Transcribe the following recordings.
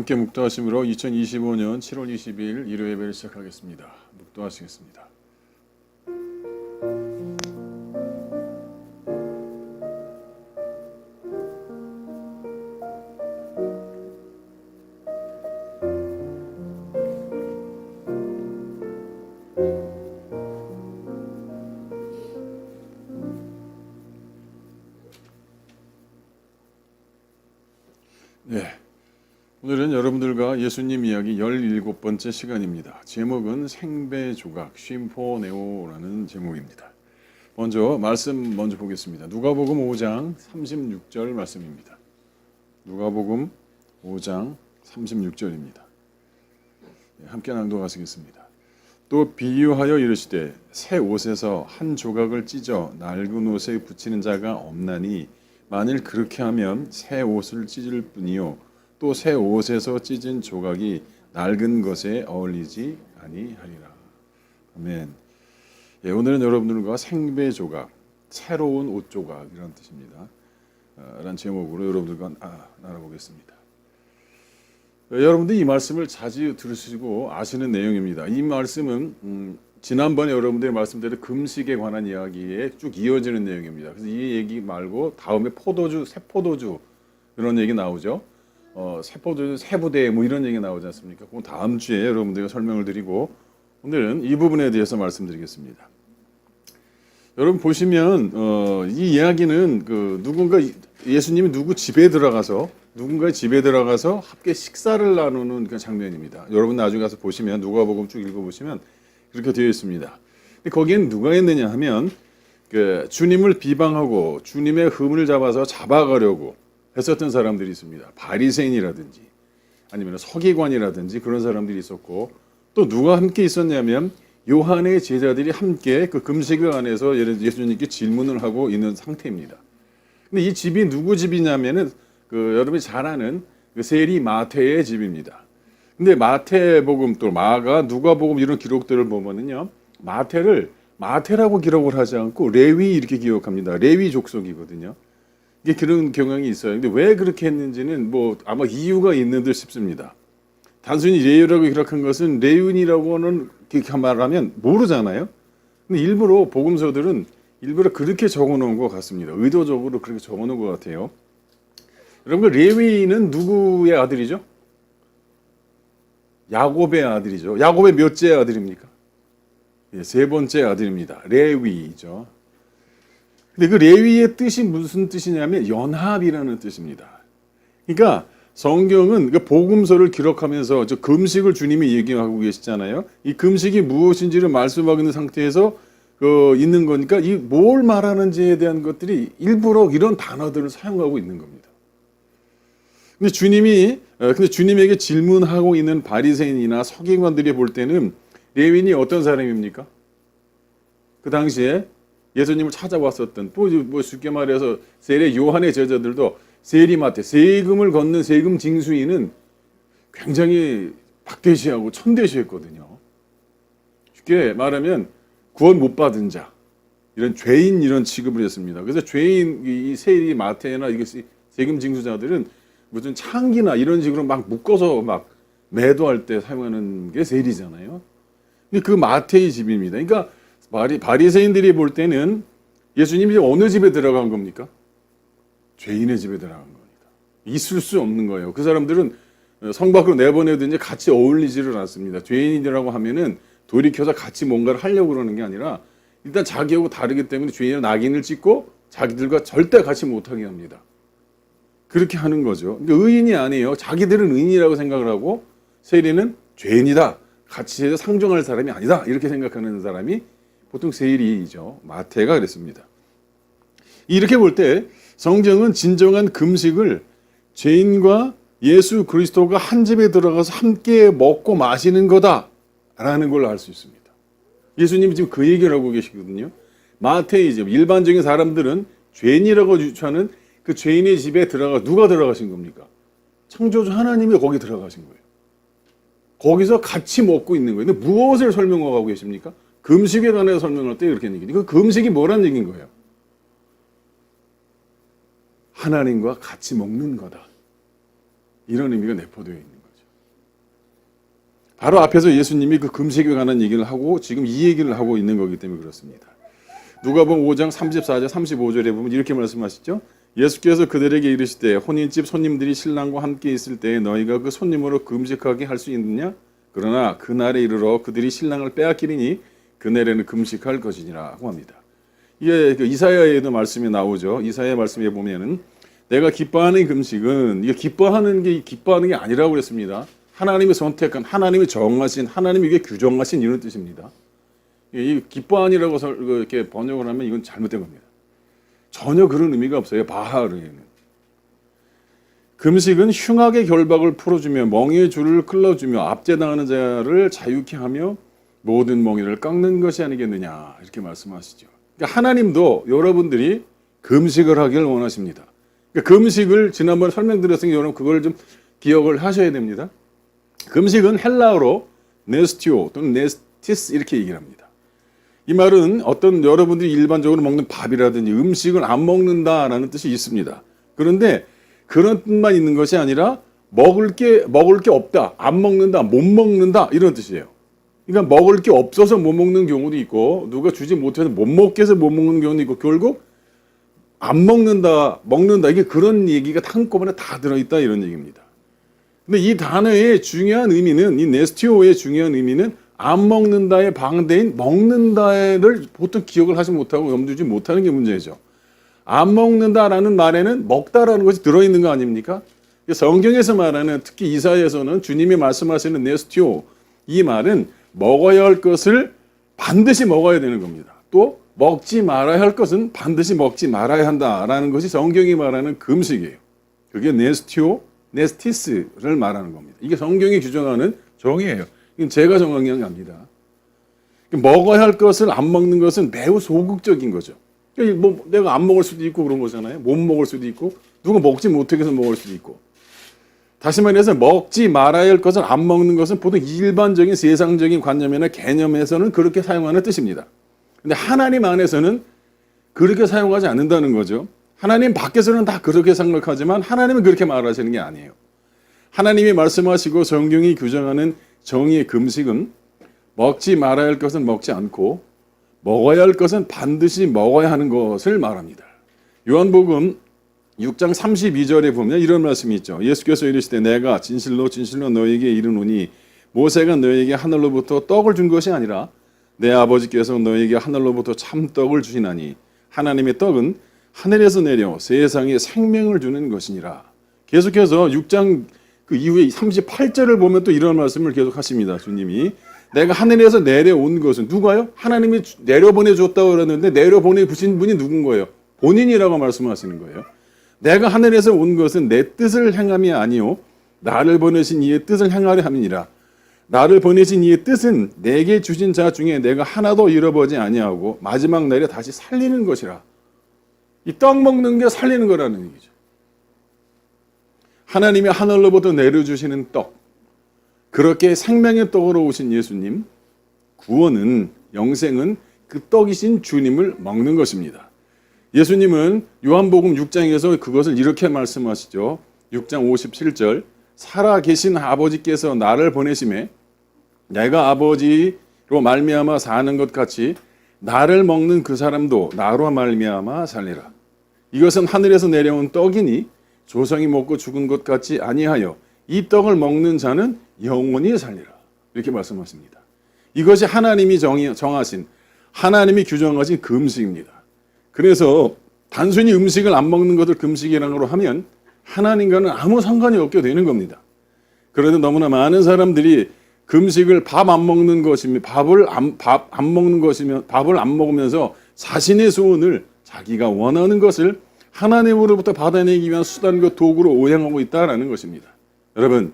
함께 묵도하심으로 2025년 7월 20일 일요 예배를 시작하겠습니다. 묵도하시겠습니다. 네, 오늘은 여러분들과 예수님 이야기 17번째 시간입니다. 제목은 생배조각 쉼포네오라는 제목입니다. 말씀 먼저 보겠습니다. 누가복음 5장 36절 말씀입니다. 누가복음 5장 36절입니다. 함께 낭독하시겠습니다. 또 비유하여 이르시되 새 옷에서 한 조각을 찢어 낡은 옷에 붙이는 자가 없나니 만일 그렇게 하면 새 옷을 찢을 뿐이요 또 새 옷에서 찢은 조각이 낡은 것에 어울리지 아니하리라. 아멘. 예, 오늘은 여러분들과 생배 조각, 새로운 옷 조각 이런 뜻입니다. 라는 제목으로 여러분들과 나눠보겠습니다. 여러분들 이 말씀을 자주 들으시고 아시는 내용입니다. 이 말씀은 지난번에 여러분들의 말씀대로 금식에 관한 이야기에 쭉 이어지는 내용입니다. 그래서 이 얘기 말고 다음에 포도주, 새포도주 이런 얘기 나오죠. 새포도주, 새부대 뭐 이런 얘기 나오지 않습니까? 그건 다음 주에 여러분들과 설명을 드리고 오늘은 이 부분에 대해서 말씀드리겠습니다. 여러분 보시면 이 이야기는 누군가 예수님이 누군가의 집에 들어가서 함께 식사를 나누는 그 장면입니다. 여러분 나중에 가서 보시면 누가복음 쭉 읽어보시면 그렇게 되어 있습니다. 근데 거기엔 누가 있느냐 하면 주님을 비방하고 주님의 흠을 잡아가려고 했었던 사람들이 있습니다. 바리새인이라든지 아니면 서기관이라든지 그런 사람들이 있었고 또 누가 함께 있었냐면 요한의 제자들이 함께 그 금식을 안에서 예수님께 질문을 하고 있는 상태입니다. 근데 이 집이 누구 집이냐면은 여러분이 잘 아는 세리 마태의 집입니다. 근데 마태복음 또 마가 누가복음 이런 기록들을 보면은요 마태라고 기록을 하지 않고 레위 이렇게 기록합니다. 레위 족속이거든요. 이게 그런 경향이 있어요. 근데 왜 그렇게 했는지는 아마 이유가 있는 듯 싶습니다. 단순히 레위라고 기록한 것은 레위인이라고는 이렇게 말하면 모르잖아요. 근데 일부러 복음서들은 그렇게 적어놓은 것 같습니다. 의도적으로 그렇게 적어놓은 것 같아요. 여러분 레위인은 누구의 아들이죠? 야곱의 아들이죠. 야곱의 몇째 아들입니까? 세 번째 아들입니다. 레위죠. 근데 그 레위의 뜻이 무슨 뜻이냐면 연합이라는 뜻입니다. 그러니까 성경은 복음서를 기록하면서 금식을 주님이 얘기하고 계시잖아요. 이 금식이 무엇인지를 말씀하고 있는 상태에서 있는 거니까 이 뭘 말하는지에 대한 것들이 일부러 이런 단어들을 사용하고 있는 겁니다. 근데 주님에게 질문하고 있는 바리새인이나 서기관들이 볼 때는 레위인이 어떤 사람입니까? 그 당시에 예수님을 찾아왔었던 쉽게 말해서 세례 요한의 제자들도 세리마태 세금을 걷는 세금 징수인은 굉장히 박대시하고 천대시했거든요. 쉽게 말하면 구원 못 받은 자 이런 죄인 이런 취급을 했습니다. 그래서 죄인 이 세리마태나 세금 징수자들은 무슨 창기나 이런 식으로 막 묶어서 막 매도할 때 사용하는 게 세리잖아요. 근데 그 마태의 집입니다. 그러니까 바리새인들이 볼 때는 예수님이 어느 집에 들어간 겁니까? 죄인의 집에 들어간 겁니다. 있을 수 없는 거예요. 그 사람들은 성 밖으로 내보내든지 같이 어울리지를 않습니다. 죄인이라고 하면은 돌이켜서 같이 뭔가를 하려고 그러는 게 아니라 일단 자기하고 다르기 때문에 죄인의 낙인을 찍고 자기들과 절대 같이 못하게 합니다. 그렇게 하는 거죠. 근데 의인이 아니에요. 자기들은 의인이라고 생각을 하고 세리는 죄인이다. 같이 해서 상종할 사람이 아니다. 이렇게 생각하는 사람이 보통 세리이죠. 마태가 그랬습니다. 이렇게 볼 때 성경은 진정한 금식을 죄인과 예수 그리스도가 한 집에 들어가서 함께 먹고 마시는 거다라는 걸 알 수 있습니다. 예수님이 지금 그 얘기를 하고 계시거든요. 마태의 집, 일반적인 사람들은 죄인이라고 유추하는 그 죄인의 집에 누가 들어가신 겁니까? 창조주 하나님이 거기 들어가신 거예요. 거기서 같이 먹고 있는 거예요. 근데 무엇을 설명하고 계십니까? 금식에 관해서 설명할 때 이렇게 얘기해요. 그 금식이 뭐란 얘기인 거예요? 하나님과 같이 먹는 거다. 이런 의미가 내포되어 있는 거죠. 바로 앞에서 예수님이 그 금식에 관한 얘기를 하고 지금 이 얘기를 하고 있는 거기 때문에 그렇습니다. 누가복음 5장 34절 35절에 보면 이렇게 말씀하시죠. 예수께서 그들에게 이르시되 혼인집 손님들이 신랑과 함께 있을 때에 너희가 그 손님으로 금식하게 할 수 있느냐? 그러나 그날에 이르러 그들이 신랑을 빼앗기리니 그날에는 금식할 것이니라 고 합니다. 이게 이사야에도 말씀이 나오죠. 이사야 말씀에 보면은 내가 기뻐하는 금식은 이게 기뻐하는 게 아니라고 그랬습니다. 하나님이 선택한, 하나님이 정하신, 하나님이 이게 규정하신 이런 뜻입니다. 이 기뻐하니라고 이렇게 번역을 하면 이건 잘못된 겁니다. 전혀 그런 의미가 없어요. 바하르에는. 금식은 흉악의 결박을 풀어주며 멍에의 줄을 끌어주며 압제당하는 자를 자유케 하며 모든 멍에를 깎는 것이 아니겠느냐 이렇게 말씀하시죠. 그러니까 하나님도 여러분들이 금식을 하길 원하십니다. 그러니까 금식을 지난번에 설명드렸으니 여러분 그걸 좀 기억을 하셔야 됩니다. 금식은 헬라어로 네스티오 또는 네스티스 이렇게 얘기를 합니다. 이 말은 어떤 여러분들이 일반적으로 먹는 밥이라든지 음식을 안 먹는다라는 뜻이 있습니다. 그런데 그런 뜻만 있는 것이 아니라 먹을 게 없다, 안 먹는다, 못 먹는다 이런 뜻이에요. 그러니까 먹을 게 없어서 못 먹는 경우도 있고 누가 주지 못해서 못 먹게 해서 못 먹는 경우도 있고 결국 안 먹는다, 먹는다 이게 그런 얘기가 한꺼번에 다 들어있다 이런 얘기입니다. 근데 이 단어의 중요한 의미는 이 네스티오의 중요한 의미는 안 먹는다의 방대인 먹는다를 보통 기억을 하지 못하고 염두지 못하는 게 문제죠. 안 먹는다라는 말에는 먹다라는 것이 들어있는 거 아닙니까? 성경에서 말하는 특히 이사야에서는 주님이 말씀하시는 네스티오 이 말은 먹어야 할 것을 반드시 먹어야 되는 겁니다. 또 먹지 말아야 할 것은 반드시 먹지 말아야 한다라는 것이 성경이 말하는 금식이에요. 그게 네스티오, 네스티스를 말하는 겁니다. 이게 성경이 규정하는 정의예요. 이건 제가 정한 게 아닙니다. 먹어야 할 것을 안 먹는 것은 매우 소극적인 거죠. 뭐 내가 안 먹을 수도 있고 그런 거잖아요. 못 먹을 수도 있고 누가 먹지 못하게 해서 먹을 수도 있고. 다시 말해서 먹지 말아야 할 것을 안 먹는 것은 보통 일반적인 세상적인 관념이나 개념에서는 그렇게 사용하는 뜻입니다. 근데 하나님 안에서는 그렇게 사용하지 않는다는 거죠. 하나님 밖에서는 다 그렇게 생각하지만 하나님은 그렇게 말하시는 게 아니에요. 하나님이 말씀하시고 성경이 규정하는 정의의 금식은 먹지 말아야 할 것은 먹지 않고 먹어야 할 것은 반드시 먹어야 하는 것을 말합니다. 요한복음 6장 32절에 보면 이런 말씀이 있죠. 예수께서 이르시되 내가 진실로 진실로 너에게 이르노니 모세가 너에게 하늘로부터 떡을 준 것이 아니라 내 아버지께서 너에게 하늘로부터 참떡을 주시나니 하나님의 떡은 하늘에서 내려 세상에 생명을 주는 것이니라. 계속해서 6장 그 이후에 38절을 보면 또 이런 말씀을 계속 하십니다. 주님이 내가 하늘에서 내려온 것은 누가요? 하나님이 내려보내 줬다고 그러는데 내려보내 주신 분이 누군 거예요? 본인이라고 말씀하시는 거예요. 내가 하늘에서 온 것은 내 뜻을 행함이 아니요 나를 보내신 이의 뜻을 행하려 함이니라. 나를 보내신 이의 뜻은 내게 주신 자 중에 내가 하나도 잃어버리지 아니하고 마지막 날에 다시 살리는 것이라. 이 떡 먹는 게 살리는 거라는 얘기죠. 하나님이 하늘로부터 내려주시는 떡, 그렇게 생명의 떡으로 오신 예수님, 구원은, 영생은 그 떡이신 주님을 먹는 것입니다. 예수님은 요한복음 6장에서 그것을 이렇게 말씀하시죠. 6장 57절 살아계신 아버지께서 나를 보내심에 내가 아버지로 말미암아 사는 것 같이 나를 먹는 그 사람도 나로 말미암아 살리라. 이것은 하늘에서 내려온 떡이니 조상이 먹고 죽은 것 같지 아니하여 이 떡을 먹는 자는 영원히 살리라. 이렇게 말씀하십니다. 이것이 하나님이 정하신 하나님이 규정하신 금식입니다. 그래서 단순히 음식을 안 먹는 것을 금식이라고 하면 하나님과는 아무 상관이 없게 되는 겁니다. 그런데 너무나 많은 사람들이 금식을 밥 안 먹는 것이며 밥을 안 먹으면서 자신의 소원을 자기가 원하는 것을 하나님으로부터 받아내기 위한 수단과 도구로 오행하고 있다는 것입니다. 여러분,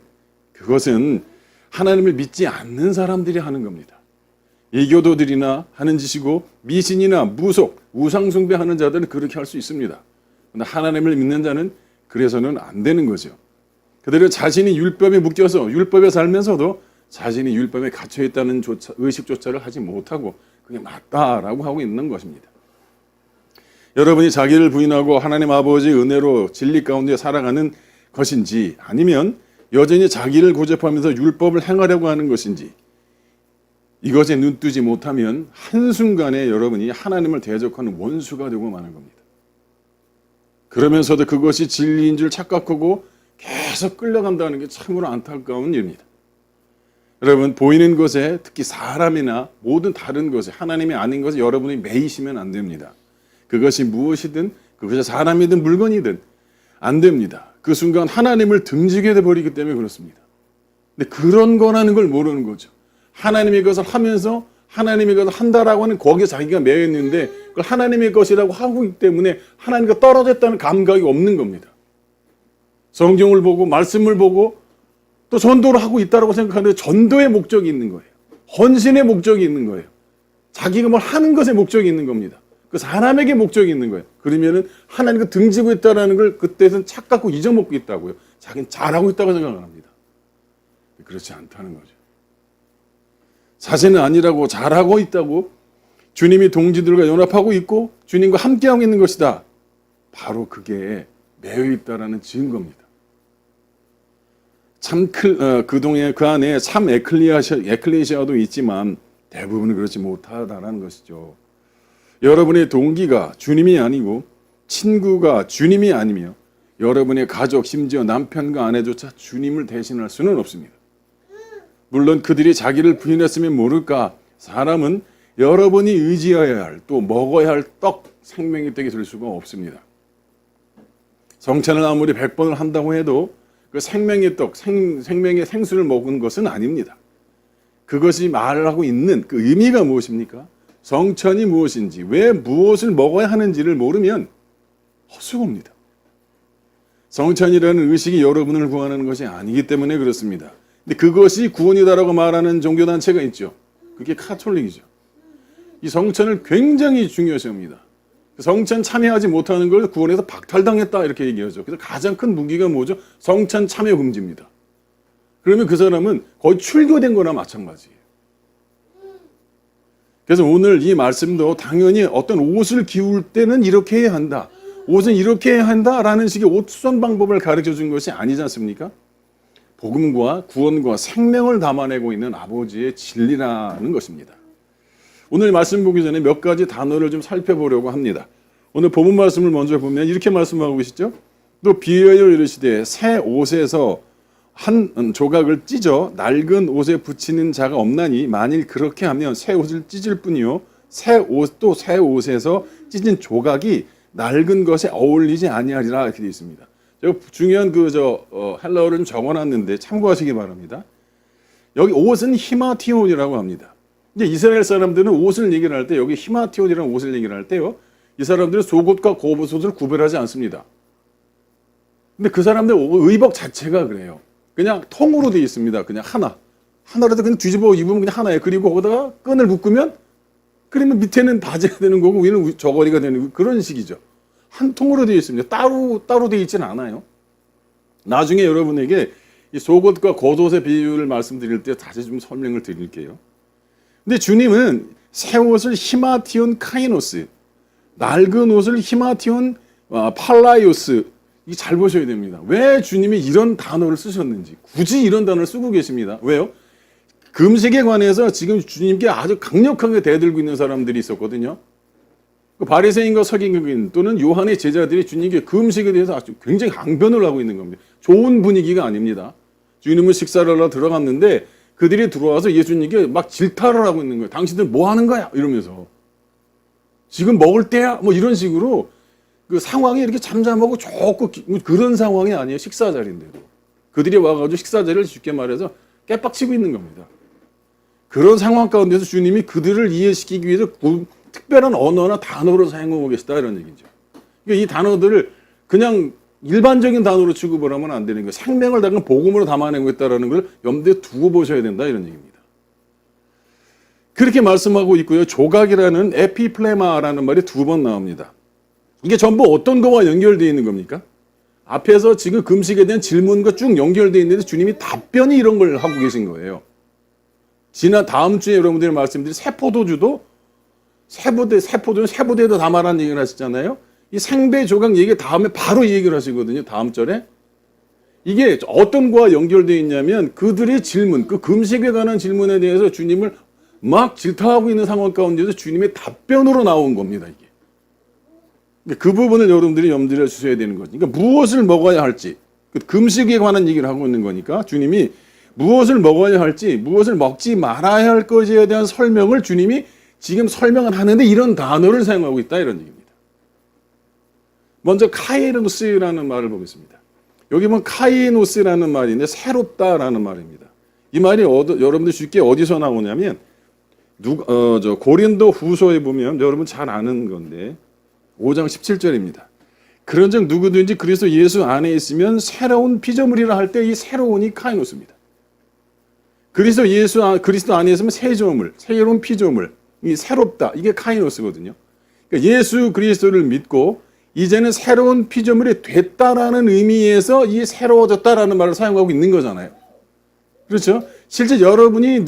그것은 하나님을 믿지 않는 사람들이 하는 겁니다. 이교도들이나 하는 짓이고 미신이나 무속, 우상숭배하는 자들은 그렇게 할 수 있습니다. 그런데 하나님을 믿는 자는 그래서는 안 되는 거죠. 그들은 자신이 율법에 묶여서 율법에 살면서도 자신이 율법에 갇혀있다는 의식조차를 하지 못하고 그게 맞다라고 하고 있는 것입니다. 여러분이 자기를 부인하고 하나님 아버지의 은혜로 진리 가운데 살아가는 것인지 아니면 여전히 자기를 고집하면서 율법을 행하려고 하는 것인지 이것에 눈뜨지 못하면 한순간에 여러분이 하나님을 대적하는 원수가 되고 마는 겁니다. 그러면서도 그것이 진리인 줄 착각하고 계속 끌려간다는 게 참으로 안타까운 일입니다. 여러분, 보이는 것에 특히 사람이나 모든 다른 것에 하나님이 아닌 것에 여러분이 매이시면 안 됩니다. 그것이 무엇이든 그것이 사람이든 물건이든 안 됩니다. 그 순간 하나님을 등지게 돼버리기 때문에 그렇습니다. 근데 그런 거라는 걸 모르는 거죠. 하나님의 것을 하면서 하나님의 것을 한다라고 하는 거기에 자기가 매여 있는데 그걸 하나님의 것이라고 하고 있기 때문에 하나님과 떨어졌다는 감각이 없는 겁니다. 성경을 보고 말씀을 보고 또 전도를 하고 있다고 생각하는데 전도의 목적이 있는 거예요. 헌신의 목적이 있는 거예요. 자기가 뭘 하는 것에 목적이 있는 겁니다. 그 사람에게 목적이 있는 거예요. 그러면은 하나님과 등지고 있다는 걸 그때는 착각하고 잊어먹고 있다고요. 자기는 잘하고 있다고 생각을 합니다. 그렇지 않다는 거죠. 사실은 아니라고 잘하고 있다고 주님이 동지들과 연합하고 있고 주님과 함께하고 있는 것이다. 바로 그게 매여 있다라는 증거입니다. 참 그 안에 참 에클레시아도 있지만 대부분은 그렇지 못하다라는 것이죠. 여러분의 동기가 주님이 아니고 친구가 주님이 아니며 여러분의 가족 심지어 남편과 아내조차 주님을 대신할 수는 없습니다. 물론 그들이 자기를 부인했으면 모를까 사람은 여러분이 의지해야 할 또 먹어야 할 떡 생명의 떡이 될 수가 없습니다. 성찬을 아무리 100번을 한다고 해도 그 생명의 떡, 생명의 생수를 먹은 것은 아닙니다. 그것이 말하고 있는 그 의미가 무엇입니까? 성찬이 무엇인지, 왜 무엇을 먹어야 하는지를 모르면 헛수고입니다. 성찬이라는 의식이 여러분을 구원하는 것이 아니기 때문에 그렇습니다. 근데 그것이 구원이다라고 말하는 종교단체가 있죠. 그게 카톨릭이죠. 이 성찬을 굉장히 중요시합니다. 성찬 참여하지 못하는 걸 구원에서 박탈당했다 이렇게 얘기하죠. 그래서 가장 큰 무기가 뭐죠? 성찬 참여 금지입니다. 그러면 그 사람은 거의 출교된 거나 마찬가지예요. 그래서 오늘 이 말씀도 당연히 어떤 옷을 기울 때는 이렇게 해야 한다. 옷은 이렇게 해야 한다라는 식의 옷 수선 방법을 가르쳐 준 것이 아니지 않습니까? 복음과 구원과 생명을 담아내고 있는 아버지의 진리라는 것입니다. 오늘 말씀 보기 전에 몇 가지 단어를 좀 살펴보려고 합니다. 오늘 본문 말씀을 먼저 보면 이렇게 말씀하고 계시죠. 또 비유하여 이르시되 새 옷에서 한 조각을 찢어 낡은 옷에 붙이는 자가 없나니 만일 그렇게 하면 새 옷을 찢을 뿐이요 새 옷에서 찢은 조각이 낡은 것에 어울리지 아니하리라 이렇게 되어 있습니다. 제가 중요한 헬라어를 좀 적어놨는데 참고하시기 바랍니다. 여기 옷은 히마티온이라고 합니다. 이제 이스라엘 사람들은 옷을 얘기를 할 때 여기 히마티온이라는 옷을 얘기를 할 때요. 이 사람들은 속옷과 겉옷을 구별하지 않습니다. 근데 그 사람들 의복 자체가 그래요. 그냥 통으로 되어 있습니다. 그냥 하나라도 그냥 뒤집어 입으면 그냥 하나예요. 그리고 거기다가 끈을 묶으면 그러면 밑에는 바지가 되는 거고 위는 저고리가 되는 그런 식이죠. 한 통으로 되어 있습니다. 따로 되어 있지는 않아요. 나중에 여러분에게 이 속옷과 겉옷의 비유를 말씀드릴 때 다시 좀 설명을 드릴게요. 근데 주님은 새 옷을 히마티온 카이노스, 낡은 옷을 히마티온 팔라이오스, 이 잘 보셔야 됩니다. 왜 주님이 이런 단어를 쓰셨는지 굳이 이런 단어를 쓰고 계십니다. 왜요? 금식에 관해서 지금 주님께 아주 강력하게 대들고 있는 사람들이 있었거든요. 그 바리새인과 서기관인 또는 요한의 제자들이 주님께 금식에 대해서 아주 굉장히 항변을 하고 있는 겁니다. 좋은 분위기가 아닙니다. 주님은 식사를 하러 들어갔는데 그들이 들어와서 예수님께 막 질타를 하고 있는 거예요. 당신들 뭐 하는 거야? 이러면서 지금 먹을 때야? 뭐 이런 식으로 그 상황이 이렇게 잠잠하고 좋고 그런 상황이 아니에요. 식사 자리인데도 그들이 와가지고 식사 자리를 쉽게 말해서 깨빡치고 있는 겁니다. 그런 상황 가운데서 주님이 그들을 이해시키기 위해서 특별한 언어나 단어로 사용하고 계시다 이런 얘기죠. 그러니까 이 단어들을 그냥 일반적인 단어로 취급을 하면 안 되는 거예요. 생명을 담은 복음으로 담아내고 있다는 걸 염두에 두고 보셔야 된다 이런 얘기입니다. 그렇게 말씀하고 있고요. 조각이라는 에피플레마라는 말이 2번 나옵니다. 이게 전부 어떤 거와 연결되어 있는 겁니까? 앞에서 지금 금식에 대한 질문과 쭉 연결되어 있는데 주님이 답변이 이런 걸 하고 계신 거예요. 다음 주에 여러분들이 말씀드린 세포도주도 세포도에도 담아라는 얘기를 하시잖아요. 이 생배 조각 얘기 다음에 바로 이 얘기를 하시거든요. 다음 절에 이게 어떤 거와 연결되어 있냐면 그들의 질문, 그 금식에 관한 질문에 대해서 주님을 막 질타하고 있는 상황 가운데서 주님의 답변으로 나온 겁니다. 이게. 그러니까 그 부분을 여러분들이 염두에 주셔야 되는 거죠. 그러니까 무엇을 먹어야 할지, 금식에 관한 얘기를 하고 있는 거니까 주님이 무엇을 먹어야 할지, 무엇을 먹지 말아야 할 것에 대한 설명을 주님이 지금 설명을 하는데 이런 단어를 사용하고 있다 이런 얘기입니다. 먼저 카이노스라는 말을 보겠습니다. 여기 보면 카이노스라는 말인데 새롭다라는 말입니다. 이 말이 여러분들 쉽게 어디서 나오냐면 고린도 후서에 보면 여러분 잘 아는 건데 5장 17절입니다. 그런즉 누구든지 그리스도 예수 안에 있으면 새로운 피조물이라 할 때 이 새로운이 카이노스입니다. 그리스도 안에 있으면 새로운 피조물, 이 새롭다 이게 카이노스거든요. 그러니까 예수 그리스도를 믿고 이제는 새로운 피조물이 됐다라는 의미에서 이 새로워졌다라는 말을 사용하고 있는 거잖아요. 그렇죠? 실제 여러분이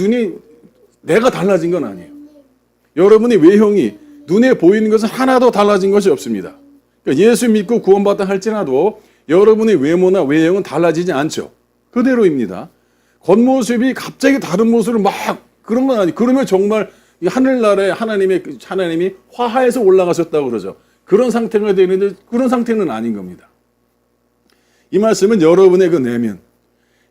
내가 달라진 건 아니에요. 여러분의 외형이 눈에 보이는 것은 하나도 달라진 것이 없습니다. 그러니까 예수 믿고 구원받다 할지라도 여러분의 외모나 외형은 달라지지 않죠. 그대로입니다. 겉모습이 갑자기 다른 모습으로 막 그런 건 아니에요. 그러면 정말 하늘나라에 하나님이 화하에서 올라가셨다고 그러죠. 그런 상태가 되는데 그런 상태는 아닌 겁니다. 이 말씀은 여러분의 그 내면,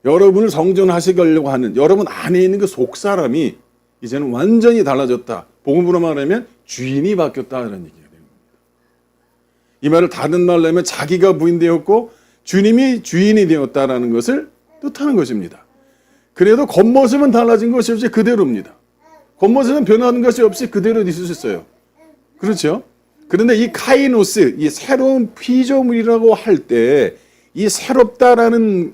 여러분을 성전하시려고 하는 여러분 안에 있는 그 속사람이 이제는 완전히 달라졌다. 복음으로 말하면 주인이 바뀌었다 이런 얘기가 됩니다. 이 말을 다른 말로 하면 자기가 부인되었고 주님이 주인이 되었다라는 것을 뜻하는 것입니다. 그래도 겉모습은 달라진 것이 없이 그대로입니다. 겉모습은 변하는 것이 없이 그대로 있을 수 있어요. 그렇죠? 그런데 이 카이노스, 이 새로운 피조물이라고 할 때 이 새롭다는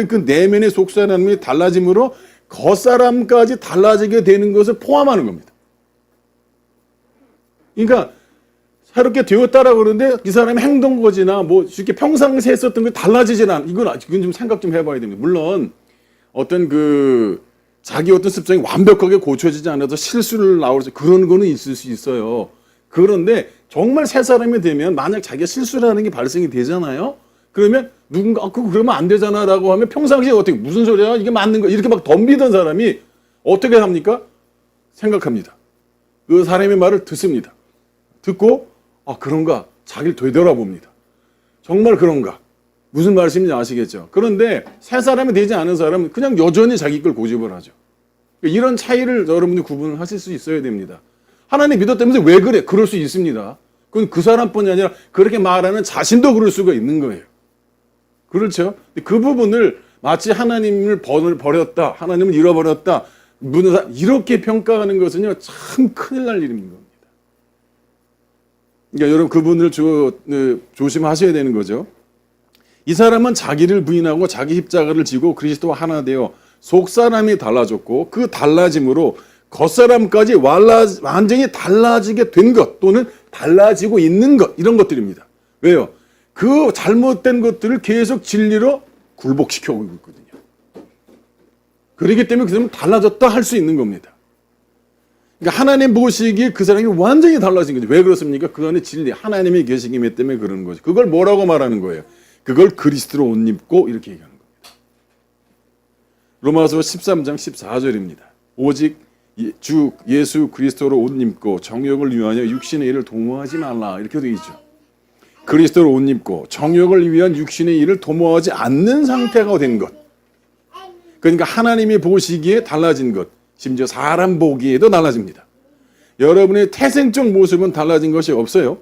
그 내면의 속사람이 달라짐으로 겉사람까지 달라지게 되는 것을 포함하는 겁니다. 그러니까 새롭게 되었다라고 그러는데 이 사람의 행동거지나 뭐 쉽게 평상시에 했었던 게 달라지진 않아. 이건 좀 생각 좀 해봐야 됩니다. 물론 어떤 자기 어떤 습성이 완벽하게 고쳐지지 않아서 실수를 나오죠. 그런 거는 있을 수 있어요. 그런데 정말 새 사람이 되면 만약 자기가 실수를 하는 게 발생이 되잖아요. 그러면 누군가 그러면 안 되잖아라고 하면 평상시에 어떻게 무슨 소리야 이게 맞는 거 이렇게 막 덤비던 사람이 어떻게 합니까? 생각합니다. 그 사람의 말을 듣습니다. 듣고 그런가 자기를 되돌아봅니다. 정말 그런가 무슨 말씀인지 아시겠죠? 그런데 새 사람이 되지 않은 사람은 그냥 여전히 자기 걸 고집을 하죠. 이런 차이를 여러분들이 구분을 하실 수 있어야 됩니다. 하나님 믿었다면서 왜 그래? 그럴 수 있습니다. 그건 그 사람뿐이 아니라 그렇게 말하는 자신도 그럴 수가 있는 거예요. 그렇죠? 그 부분을 마치 하나님을 버렸다, 하나님을 잃어버렸다, 이렇게 평가하는 것은요 참 큰일 날 일인 겁니다. 그러니까 여러분 그분을 조심하셔야 되는 거죠. 이 사람은 자기를 부인하고 자기 십자가를 지고 그리스도와 하나 되어 속사람이 달라졌고 그 달라짐으로 겉사람까지 완전히 달라지게 된 것 또는 달라지고 있는 것 이런 것들입니다. 왜요? 그 잘못된 것들을 계속 진리로 굴복시켜오고 있거든요. 그렇기 때문에 그 사람은 달라졌다 할 수 있는 겁니다. 그러니까 하나님 보시기에 그 사람이 완전히 달라진 거죠. 왜 그렇습니까? 그 안에 진리, 하나님이 계시기 때문에 그러는 거죠. 그걸 뭐라고 말하는 거예요? 그걸 그리스도로 옷 입고 이렇게 얘기하는 겁니다. 로마서 13장 14절입니다. 오직 주 예수 그리스도로 옷 입고 정욕을 위하여 육신의 일을 도모하지 말라 이렇게 되어 있죠. 그리스도로 옷 입고 정욕을 위한 육신의 일을 도모하지 않는 상태가 된 것. 그러니까 하나님이 보시기에 달라진 것, 심지어 사람 보기에도 달라집니다. 여러분의 태생적 모습은 달라진 것이 없어요.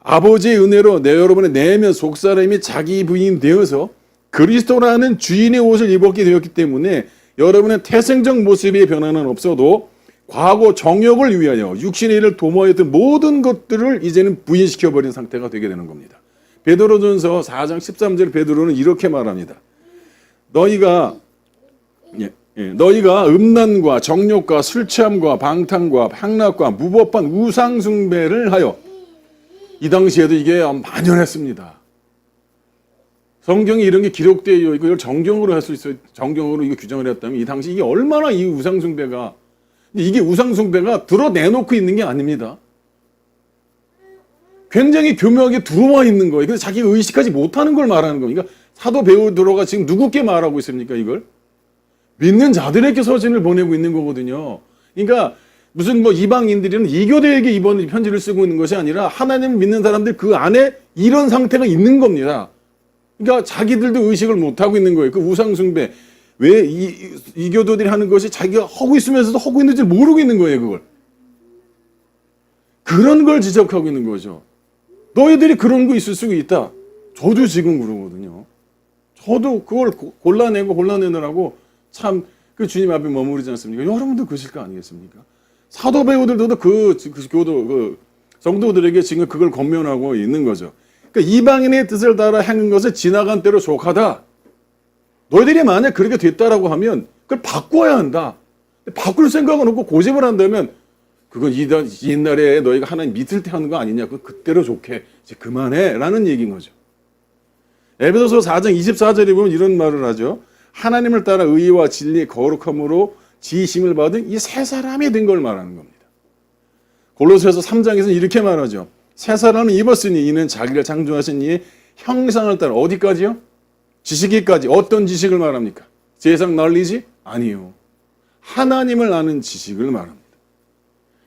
아버지의 은혜로 여러분의 내면 속사람이 자기 부인 되어서 그리스도라는 주인의 옷을 입었게 되었기 때문에 여러분의 태생적 모습의 변화는 없어도 과거 정욕을 위하여 육신의 일을 도모했던 모든 것들을 이제는 부인시켜버린 상태가 되게 되는 겁니다. 베드로전서 4장 13절 베드로는 이렇게 말합니다. 너희가 음란과 정욕과 술 취함과 방탕과 향락과 무법한 우상 숭배를 하여 이 당시에도 이게 만연했습니다. 성경에 이런 게 기록되어 있고 이걸 정경으로 할 수 있어요. 정경으로 이거 규정을 했다면 이 당시 이게 얼마나 이 우상 숭배가 이게 우상 숭배가 드러내놓고 있는 게 아닙니다. 굉장히 교묘하게 들어와 있는 거예요. 그래서 자기가 의식하지 못하는 걸 말하는 겁니다. 그러니까 사도 베드로가 지금 누구께 말하고 있습니까, 이걸? 믿는 자들에게 서신을 보내고 있는 거거든요. 그러니까 무슨 뭐 이방인들이는 이교도에게 이번 편지를 쓰고 있는 것이 아니라 하나님을 믿는 사람들 그 안에 이런 상태가 있는 겁니다. 그러니까 자기들도 의식을 못하고 있는 거예요. 그 우상숭배. 왜 이교도들이 하는 것이 자기가 하고 있으면서도 하고 있는지 모르고 있는 거예요, 그걸. 그런 걸 지적하고 있는 거죠. 너희들이 그런 거 있을 수가 있다. 저도 지금 그러거든요. 저도 그걸 골라내느라고 참 그 주님 앞에 머무르지 않습니까? 여러분도 그러실 거 아니겠습니까? 사도 베드로도 그 성도들에게 지금 그걸 권면하고 있는 거죠. 그러니까 이방인의 뜻을 따라 행한 것을 지나간 대로 족하다. 너희들이 만약 그렇게 됐다라고 하면 그걸 바꿔야 한다. 바꿀 생각은 없고 고집을 한다면 그건 옛날에 너희가 하나님 믿을 때 하는 거 아니냐. 그때로 좋게 이제 그만해 라는 얘기인 거죠. 에베소서 4장 24절에 보면 이런 말을 하죠. 하나님을 따라 의와 진리 거룩함으로 지으심을 받은 이 새 사람이 된 걸 말하는 겁니다. 골로새서 3장에서는 이렇게 말하죠. 새 사람을 입었으니 이는 자기를 창조하신 이의 형상을 따라 어디까지요? 지식이까지. 어떤 지식을 말합니까? 세상 널리지? 아니요. 하나님을 아는 지식을 말합니다.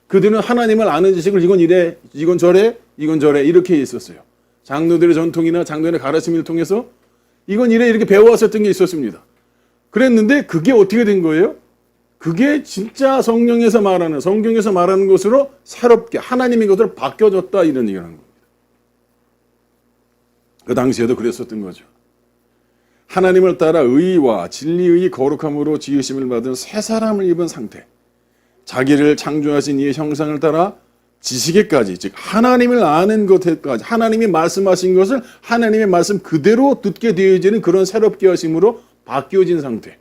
그들은 하나님을 아는 지식을 이건 이래, 이건 저래, 이건 저래 이렇게 있었어요. 장로들의 전통이나 장로들의 가르침을 통해서 이건 이래 이렇게 배워왔었던 게 있었습니다. 그랬는데 그게 어떻게 된 거예요? 그게 진짜 성경에서 말하는 것으로 새롭게 하나님의 것으로 바뀌어졌다 이런 얘기를 하는 겁니다. 그 당시에도 그랬었던 거죠. 하나님을 따라 의와 진리의 거룩함으로 지으심을 받은 새 사람을 입은 상태. 자기를 창조하신 이의 형상을 따라 지식에까지, 즉 하나님을 아는 것에까지, 하나님이 말씀하신 것을 하나님의 말씀 그대로 듣게 되어지는 그런 새롭게 하심으로 바뀌어진 상태를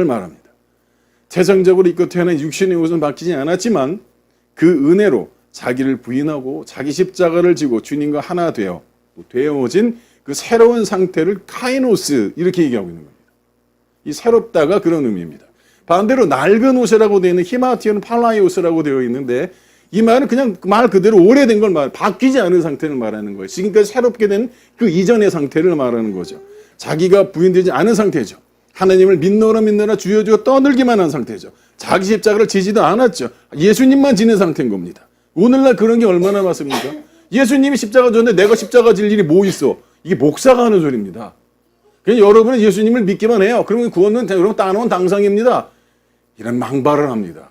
말합니다. 태생적으로 이껏 태어난 육신의 옷은 바뀌지 않았지만 그 은혜로 자기를 부인하고 자기 십자가를 지고 주님과 하나 되어진 그 새로운 상태를 카이노스 이렇게 얘기하고 있는 겁니다. 이 새롭다가 그런 의미입니다. 반대로 낡은 옷이라고 되어 있는 히마티오는 팔라이오스라고 되어 있는데 이 말은 그냥 말 그대로 오래된 걸 바뀌지 않은 상태를 말하는 거예요. 지금까지 새롭게 된 그 이전의 상태를 말하는 거죠. 자기가 부인되지 않은 상태죠. 하나님을 믿노라 주여 떠들기만 한 상태죠. 자기 십자가를 지지도 않았죠. 예수님만 지는 상태인 겁니다. 오늘날 그런 게 얼마나 많습니까? 예수님이 십자가 졌는데 내가 십자가 질 일이 뭐 있어? 이게 목사가 하는 소리입니다. 그냥 여러분은 예수님을 믿기만 해요. 그러면 구원은 여러분 따놓은 당상입니다. 이런 망발을 합니다.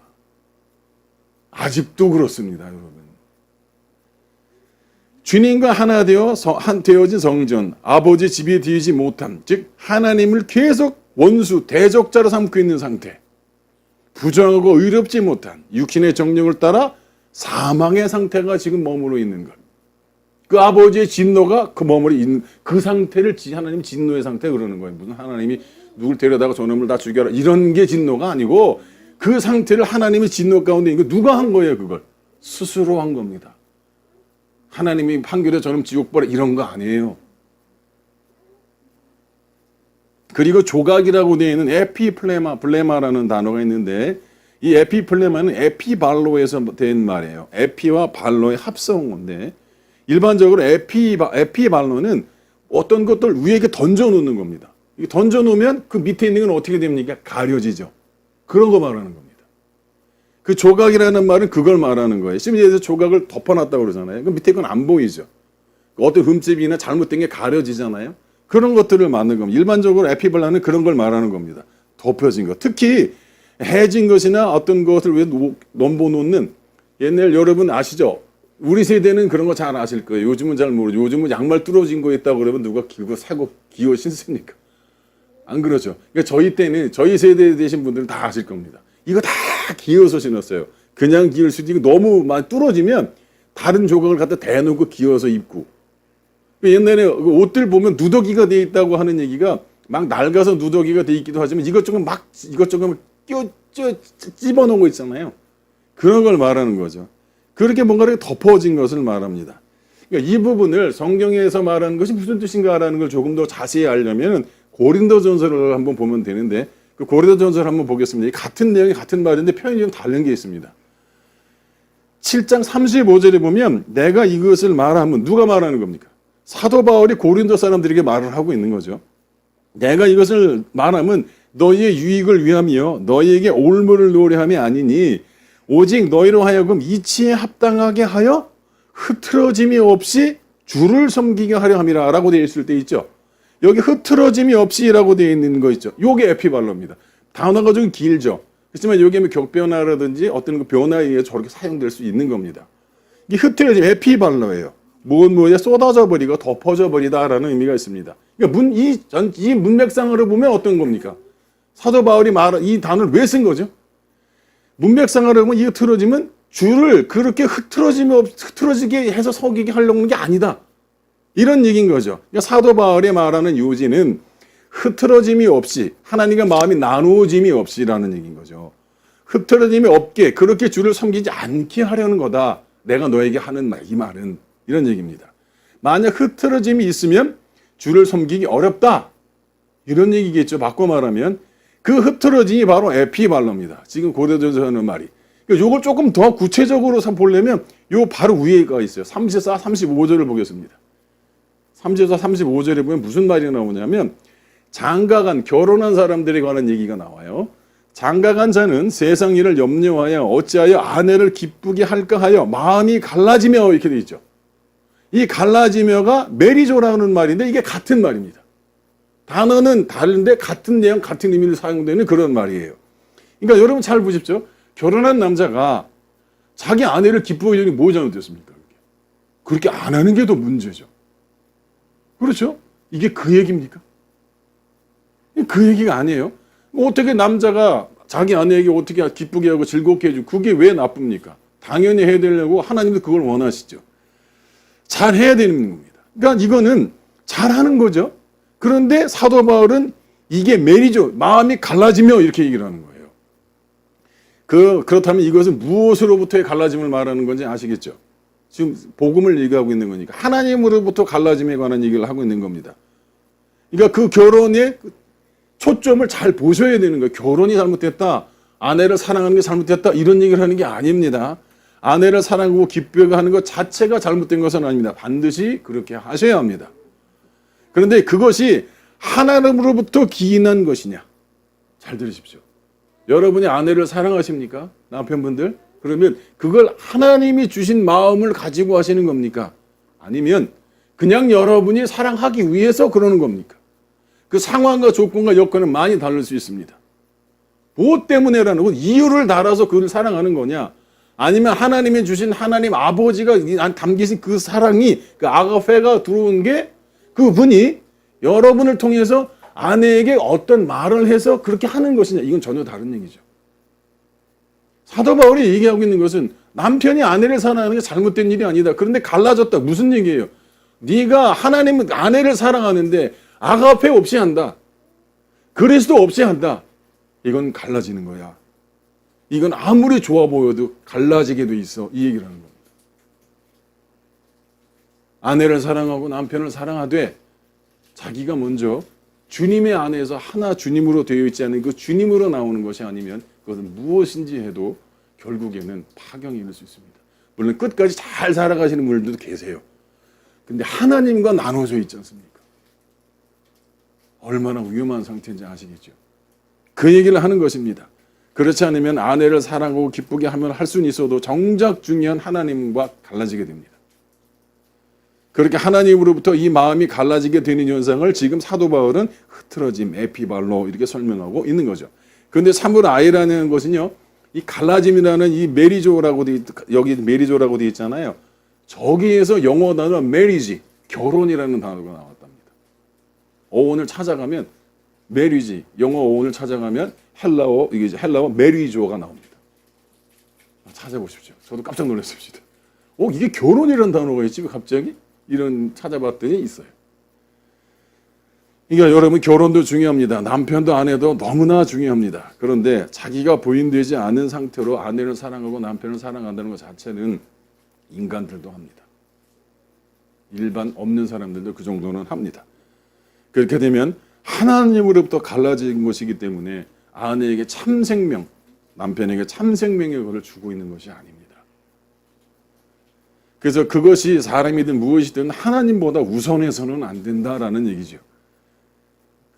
아직도 그렇습니다, 여러분. 주님과 하나 되어진 성전, 아버지 집이 되지 못한, 즉 하나님을 계속 원수, 대적자로 삼고 있는 상태, 부정하고 의롭지 못한 육신의 정욕을 따라 사망의 상태가 지금 머무르 있는 것. 그 아버지의 진노가 그 머무르 있는 그 상태를 하나님 진노의 상태 그러는 거예요. 무슨 하나님이 누굴 데려다가 저놈을 다 죽여라 이런 게 진노가 아니고 그 상태를 하나님의 진노 가운데 이거 누가 한 거예요? 그걸 스스로 한 겁니다. 하나님이 판결에 저놈 지옥 보라 이런 거 아니에요. 그리고 조각이라고 되어 있는 블레마라는 단어가 있는데 이 에피플레마는 에피발로에서 된 말이에요. 에피와 발로의 합성어인데 일반적으로 에피발로는 어떤 것들 위에 던져 놓는 겁니다. 던져 놓으면 그 밑에 있는 건 어떻게 됩니까? 가려지죠. 그런 거 말하는 겁니다. 그 조각이라는 말은 그걸 말하는 거예요. 심지어 조각을 덮어놨다고 그러잖아요. 그 밑에 건 안 보이죠. 어떤 흠집이나 잘못된 게 가려지잖아요. 그런 것들을 말하는 겁니다. 일반적으로 에피발라는 그런 걸 말하는 겁니다. 덮여진 것. 특히 해진 것이나 어떤 것을 왜 넘겨놓는 옛날 여러분 아시죠? 우리 세대는 그런 거 잘 아실 거예요. 요즘은 잘 모르죠. 요즘은 양말 뚫어진 거 있다고 그러면 누가 그거 사고 기어 신습니까? 안 그러죠. 그러니까 저희 때는 저희 세대 되신 분들은 다 아실 겁니다. 이거 다 기어서 신었어요. 그냥 기을 수도 있고 너무 많이 뚫어지면 다른 조각을 갖다 대놓고 기어서 입고. 옛날에 옷들 보면 누더기가 돼 있다고 하는 얘기가 막 낡아서 누더기가 돼 있기도 하지만 이것저것 찝어놓은 거 있잖아요. 그런 걸 말하는 거죠. 그렇게 뭔가를 덮어진 것을 말합니다. 그러니까 이 부분을 성경에서 말하는 것이 무슨 뜻인가라는 걸 조금 더 자세히 알려면 고린도전서를 한번 보면 되는데 그 고린도전서를 한번 보겠습니다. 같은 내용이 같은 말인데 표현이 좀 다른 게 있습니다. 7장 35절에 보면 내가 이것을 말하면 누가 말하는 겁니까? 사도 바울이 고린도 사람들에게 말을 하고 있는 거죠. 내가 이것을 말하면 너희의 유익을 위함이요 너희에게 올무를 놓으려 함이 아니니 오직 너희로 하여금 이치에 합당하게 하여 흐트러짐이 없이 주를 섬기게 하려 함이라 라고 되어 있을 때 있죠. 여기 흐트러짐이 없이라고 되어 있는 거 있죠. 요게 에피발로입니다. 단어가 좀 길죠. 그렇지만 여기 뭐 격변화라든지 어떤 그 변화에 의해 저렇게 사용될 수 있는 겁니다. 이게 흐트러짐 에피발로예요. 무엇에 쏟아져 버리고 덮어져 버리다라는 의미가 있습니다. 그러니까 이 문맥상으로 보면 어떤 겁니까? 사도 바울이 이 단어를 왜 쓴 거죠? 문맥상으로 보면 이 흐트러짐은 주를 그렇게 흐트러지게 해서 속이게 하려는 게 아니다. 이런 얘기인 거죠. 그러니까 사도 바울이 말하는 요지는 흐트러짐이 없이 하나님과 마음이 나누어짐이 없이라는 얘기인 거죠. 흐트러짐이 없게 그렇게 주를 섬기지 않게 하려는 거다. 내가 너에게 하는 말, 이 말은 이런 얘기입니다. 만약 흐트러짐이 있으면 주를 섬기기 어렵다. 이런 얘기겠죠. 바꿔 말하면 그 흐트러짐이 바로 에피발로입니다. 지금 고대전서 하는 말이. 요걸 조금 더 구체적으로 보려면 요 바로 위에가 있어요. 34, 35절을 보겠습니다. 34, 35절에 보면 무슨 말이 나오냐면 장가간 결혼한 사람들에 관한 얘기가 나와요. 장가간 자는 세상 일을 염려하여 어찌하여 아내를 기쁘게 할까 하여 마음이 갈라지며 이렇게 되어 있죠. 이 갈라지며가 메리조라는 말인데 이게 같은 말입니다. 단어는 다른데 같은 내용, 같은 의미로 사용되는 그런 말이에요. 그러니까 여러분 잘 보십시오. 결혼한 남자가 자기 아내를 기쁘게 하는 뭐 잘못됐습니까? 그렇게 안 하는 게 더 문제죠. 그렇죠? 이게 그 얘기입니까? 그 얘기가 아니에요. 어떻게 남자가 자기 아내에게 어떻게 기쁘게 하고 즐겁게 해주고 그게 왜 나쁩니까? 당연히 해야 되려고 하나님도 그걸 원하시죠. 잘 해야 되는 겁니다. 그러니까 이거는 잘하는 거죠. 그런데 사도 바울은 이게 메리죠. 마음이 갈라지며 이렇게 얘기를 하는 거예요. 그렇다면 이것은 무엇으로부터의 갈라짐을 말하는 건지 아시겠죠? 지금 복음을 얘기하고 있는 거니까 하나님으로부터 갈라짐에 관한 얘기를 하고 있는 겁니다. 그러니까 그 결혼의 초점을 잘 보셔야 되는 거예요. 결혼이 잘못됐다. 아내를 사랑하는 게 잘못됐다. 이런 얘기를 하는 게 아닙니다. 아내를 사랑하고 기쁘게 하는 것 자체가 잘못된 것은 아닙니다. 반드시 그렇게 하셔야 합니다. 그런데 그것이 하나님으로부터 기인한 것이냐? 잘 들으십시오. 여러분이 아내를 사랑하십니까? 남편분들? 그러면 그걸 하나님이 주신 마음을 가지고 하시는 겁니까? 아니면 그냥 여러분이 사랑하기 위해서 그러는 겁니까? 그 상황과 조건과 여건은 많이 다를 수 있습니다. 무엇 때문에라는 건 이유를 달아서 그를 사랑하는 거냐? 아니면 하나님이 주신 하나님 아버지가 담기신 그 사랑이 그 아가페가 들어온 게 그분이 여러분을 통해서 아내에게 어떤 말을 해서 그렇게 하는 것이냐? 이건 전혀 다른 얘기죠. 사도 바울이 얘기하고 있는 것은 남편이 아내를 사랑하는 게 잘못된 일이 아니다. 그런데 갈라졌다. 무슨 얘기예요? 네가 하나님은 아내를 사랑하는데 아가페 없이 한다. 그리스도 없이 한다. 이건 갈라지는 거야. 이건 아무리 좋아 보여도 갈라지게 돼 있어. 이 얘기를 하는 겁니다. 아내를 사랑하고 남편을 사랑하되 자기가 먼저 주님의 안에서 하나 주님으로 되어 있지 않은 그 주님으로 나오는 것이 아니면 그것은 무엇인지 해도 결국에는 파경이 있을 수 있습니다. 물론 끝까지 잘 살아가시는 분들도 계세요. 근데 하나님과 나눠져 있지 않습니까? 얼마나 위험한 상태인지 아시겠죠? 그 얘기를 하는 것입니다. 그렇지 않으면 아내를 사랑하고 기쁘게 하면 할 수는 있어도 정작 중요한 하나님과 갈라지게 됩니다. 그렇게 하나님으로부터 이 마음이 갈라지게 되는 현상을 지금 사도 바울은 흐트러짐, 에피발로 이렇게 설명하고 있는 거죠. 그런데 참으로 아이라는 것은요, 이 갈라짐이라는 이 메리조라고 여기 메리조라고 되어 있잖아요. 저기에서 영어 단어 메리지, 결혼이라는 단어가 나왔답니다. 어원을 찾아가면 메리지, 영어 어원을 찾아가면 헬라어 메리조가 나옵니다. 찾아보십시오. 저도 깜짝 놀랐습니다. 이게 결혼이라는 단어가 있지 갑자기? 이런 찾아봤더니 있어요. 그러니까 여러분 결혼도 중요합니다. 남편도 아내도 너무나 중요합니다. 그런데 자기가 부인되지 않은 상태로 아내를 사랑하고 남편을 사랑한다는 것 자체는 인간들도 합니다. 일반 없는 사람들도 그 정도는 합니다. 그렇게 되면 하나님으로부터 갈라진 것이기 때문에 아내에게 참 생명, 남편에게 참 생명의 것을 주고 있는 것이 아닙니다. 그래서 그것이 사람이든 무엇이든 하나님보다 우선해서는 안 된다라는 얘기죠.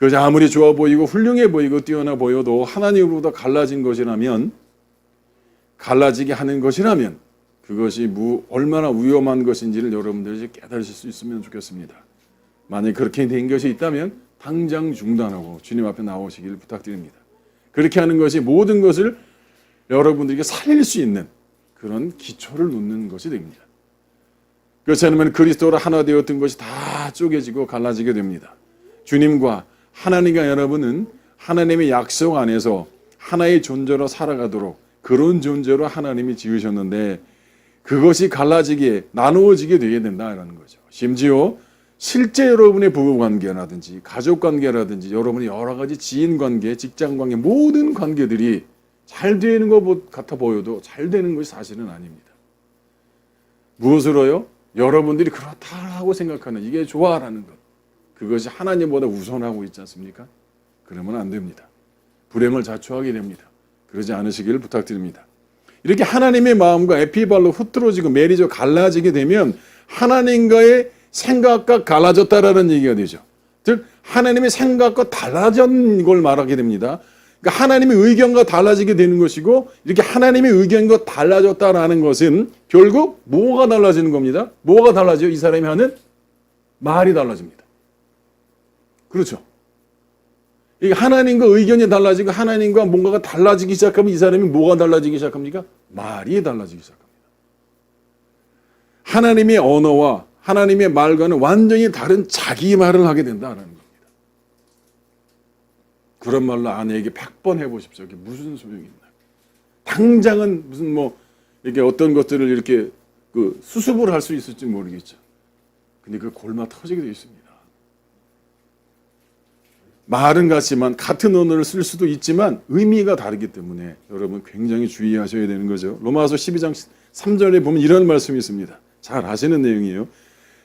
그것이 아무리 좋아 보이고 훌륭해 보이고 뛰어나 보여도 하나님으로부터 갈라진 것이라면, 갈라지게 하는 것이라면 그것이 얼마나 위험한 것인지를 여러분들이 깨달으실 수 있으면 좋겠습니다. 만약 그렇게 된 것이 있다면 당장 중단하고 주님 앞에 나오시기를 부탁드립니다. 그렇게 하는 것이 모든 것을 여러분들에게 살릴 수 있는 그런 기초를 놓는 것이 됩니다. 그렇지 않으면 그리스도로 하나 되었던 것이 다 쪼개지고 갈라지게 됩니다. 주님과 하나님과 여러분은 하나님의 약속 안에서 하나의 존재로 살아가도록 그런 존재로 하나님이 지으셨는데, 그것이 갈라지게 나누어지게 되게 된다는 거죠. 심지어 실제 여러분의 부부관계라든지 가족관계라든지 여러분의 여러 가지 지인관계, 직장관계, 모든 관계들이 잘 되는 것 같아 보여도 잘 되는 것이 사실은 아닙니다. 무엇으로요? 여러분들이 그렇다고 생각하는, 이게 좋아라는 것, 그것이 하나님보다 우선하고 있지 않습니까? 그러면 안 됩니다. 불행을 자초하게 됩니다. 그러지 않으시기를 부탁드립니다. 이렇게 하나님의 마음과 에피발로 흐트러지고 메리저 갈라지게 되면 하나님과의 생각과 갈라졌다라는 얘기가 되죠. 즉 하나님의 생각과 달라진 걸 말하게 됩니다. 그러니까 하나님의 의견과 달라지게 되는 것이고, 이렇게 하나님의 의견과 달라졌다라는 것은 결국 뭐가 달라지는 겁니다. 뭐가 달라져요? 이 사람이 하는 말이 달라집니다. 그렇죠. 이게 하나님과 의견이 달라지고 하나님과 뭔가가 달라지기 시작하면 이 사람이 뭐가 달라지기 시작합니까? 말이 달라지기 시작합니다. 하나님의 언어와 하나님의 말과는 완전히 다른 자기 말을 하게 된다는 겁니다. 그런 말로 아내에게 100번 해보십시오. 이게 무슨 소용이 있나? 당장은 무슨 이렇게 어떤 것들을 이렇게 수습을 할 수 있을지 모르겠죠. 근데 그 골마 터지게 되어 있습니다. 말은 같지만 같은 언어를 쓸 수도 있지만 의미가 다르기 때문에 여러분 굉장히 주의하셔야 되는 거죠. 로마서 12장 3절에 보면 이런 말씀이 있습니다. 잘 아시는 내용이에요.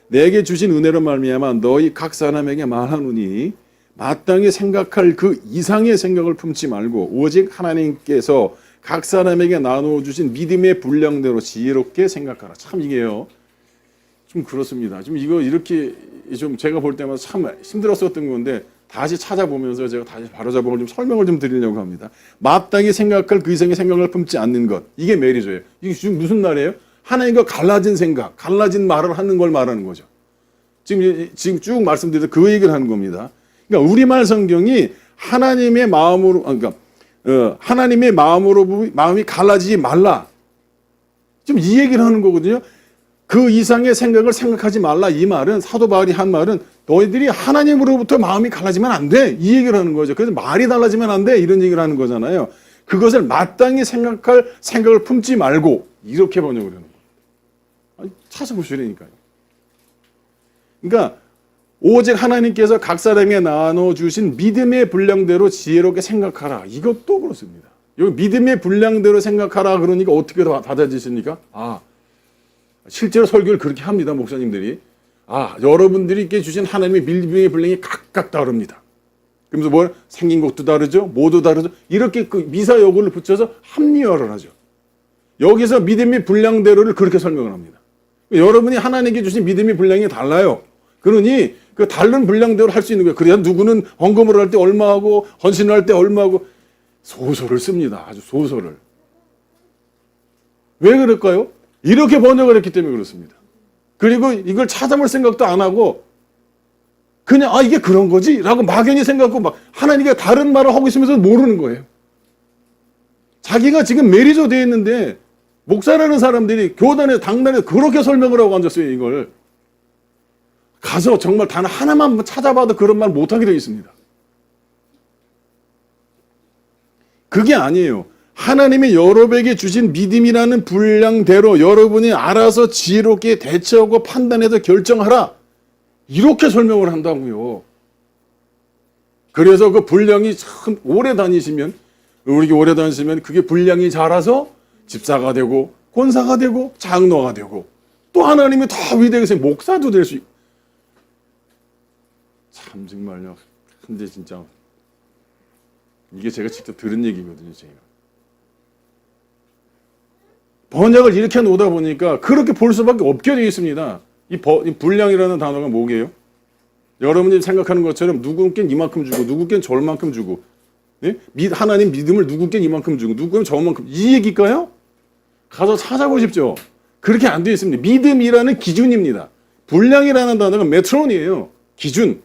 내게 주신 은혜로 말미암아 너희 각 사람에게 말하노니 마땅히 생각할 그 이상의 생각을 품지 말고 오직 하나님께서 각 사람에게 나누어 주신 믿음의 분량대로 지혜롭게 생각하라. 참 이게요, 좀 그렇습니다. 좀 이거 이렇게 좀 제가 볼 때마다 참 힘들었었던 건데 다시 찾아보면서 제가 다시 바로잡은 걸 좀 설명을 좀 드리려고 합니다. 마땅히 생각할 그 이상의 생각을 품지 않는 것, 이게 메리저예요. 이게 지금 무슨 말이에요? 하나님과 갈라진 생각, 갈라진 말을 하는 걸 말하는 거죠. 지금 쭉 말씀드려서 그 얘기를 하는 겁니다. 그러니까 우리말 성경이 하나님의 마음으로, 하나님의 마음이 갈라지지 말라. 좀 이 얘기를 하는 거거든요. 그 이상의 생각을 생각하지 말라. 이 말은, 사도 바울이 한 말은 너희들이 하나님으로부터 마음이 갈라지면 안 돼. 이 얘기를 하는 거죠. 그래서 말이 달라지면 안 돼. 이런 얘기를 하는 거잖아요. 그것을 마땅히 생각할 생각을 품지 말고, 이렇게 번역을 하는 거예요. 찾아보시라니까요. 그러니까 오직 하나님께서 각 사람에게 나눠주신 믿음의 분량대로 지혜롭게 생각하라. 이것도 그렇습니다. 여기 믿음의 분량대로 생각하라 그러니까 어떻게 받아지십니까? 실제로 설교를 그렇게 합니다. 목사님들이. 여러분들이 이렇게 주신 하나님의 믿음의 분량이 각각 다릅니다. 그러면서 생긴 것도 다르죠. 뭐도 다르죠. 이렇게 그 미사 여구를 붙여서 합리화를 하죠. 여기서 믿음의 분량대로를 그렇게 설명을 합니다. 여러분이 하나님께 주신 믿음의 분량이 달라요. 그러니 그 다른 분량대로 할 수 있는 거예요. 그래야 누구는 헌금을 할 때 얼마하고 헌신을 할 때 얼마하고 소설을 씁니다. 아주 소설을. 왜 그럴까요? 이렇게 번역을 했기 때문에 그렇습니다. 그리고 이걸 찾아볼 생각도 안 하고 그냥 이게 그런 거지? 라고 막연히 생각하고 막 하나님과 다른 말을 하고 있으면서 모르는 거예요. 자기가 지금 메리저 되어 있는데 목사라는 사람들이 교단에 당단에 그렇게 설명을 하고 앉았어요. 이걸 가서 정말 단 하나만 찾아봐도 그런 말 못하게 되어 있습니다. 그게 아니에요. 하나님이 여러분에게 주신 믿음이라는 분량대로 여러분이 알아서 지혜롭게 대처하고 판단해서 결정하라. 이렇게 설명을 한다고요. 그래서 그 분량이 참 오래 다니시면 그게 분량이 자라서 집사가 되고 권사가 되고 장로가 되고 또 하나님이 더 위대하게 목사도 될 수 있고. 참 정말요. 근데 진짜 이게 제가 직접 들은 얘기거든요. 제가. 번역을 이렇게 놓다 보니까 그렇게 볼 수밖에 없게 되어 있습니다. 이 분량이라는 단어가 뭐게요? 여러분이 생각하는 것처럼 누구께는 이만큼 주고 누구께는 저만큼 주고, 예? 하나님 믿음을 누구께는 이만큼 주고 누구께는 저만큼, 이 얘기일까요? 가서 찾아보십시오. 그렇게 안 되어 있습니다. 믿음이라는 기준입니다. 분량이라는 단어가 메트론이에요. 기준,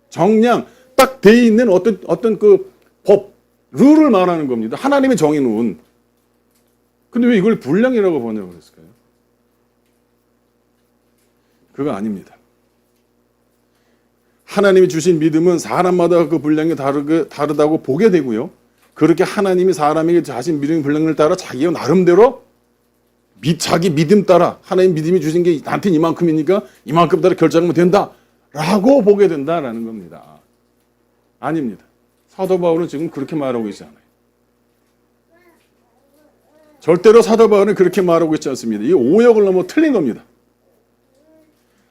정량, 딱 돼 있는 어떤 그 법, 룰을 말하는 겁니다. 하나님이 정해놓은. 근데 왜 이걸 분량이라고 번역을 했을까요? 그거 아닙니다. 하나님이 주신 믿음은 사람마다 그 분량이 다르다고 보게 되고요. 그렇게 하나님이 사람에게 자신 믿음의 분량을 따라 자기가 나름대로 자기 믿음 따라 하나님 믿음이 주신 게 나한테 이만큼이니까 이만큼 따라 결정하면 된다라고 보게 된다라는 겁니다. 아닙니다. 사도 바울은 지금 그렇게 말하고 있지 않아요. 절대로 사도 바울은 그렇게 말하고 있지 않습니다. 이 오역을 넘어 틀린 겁니다.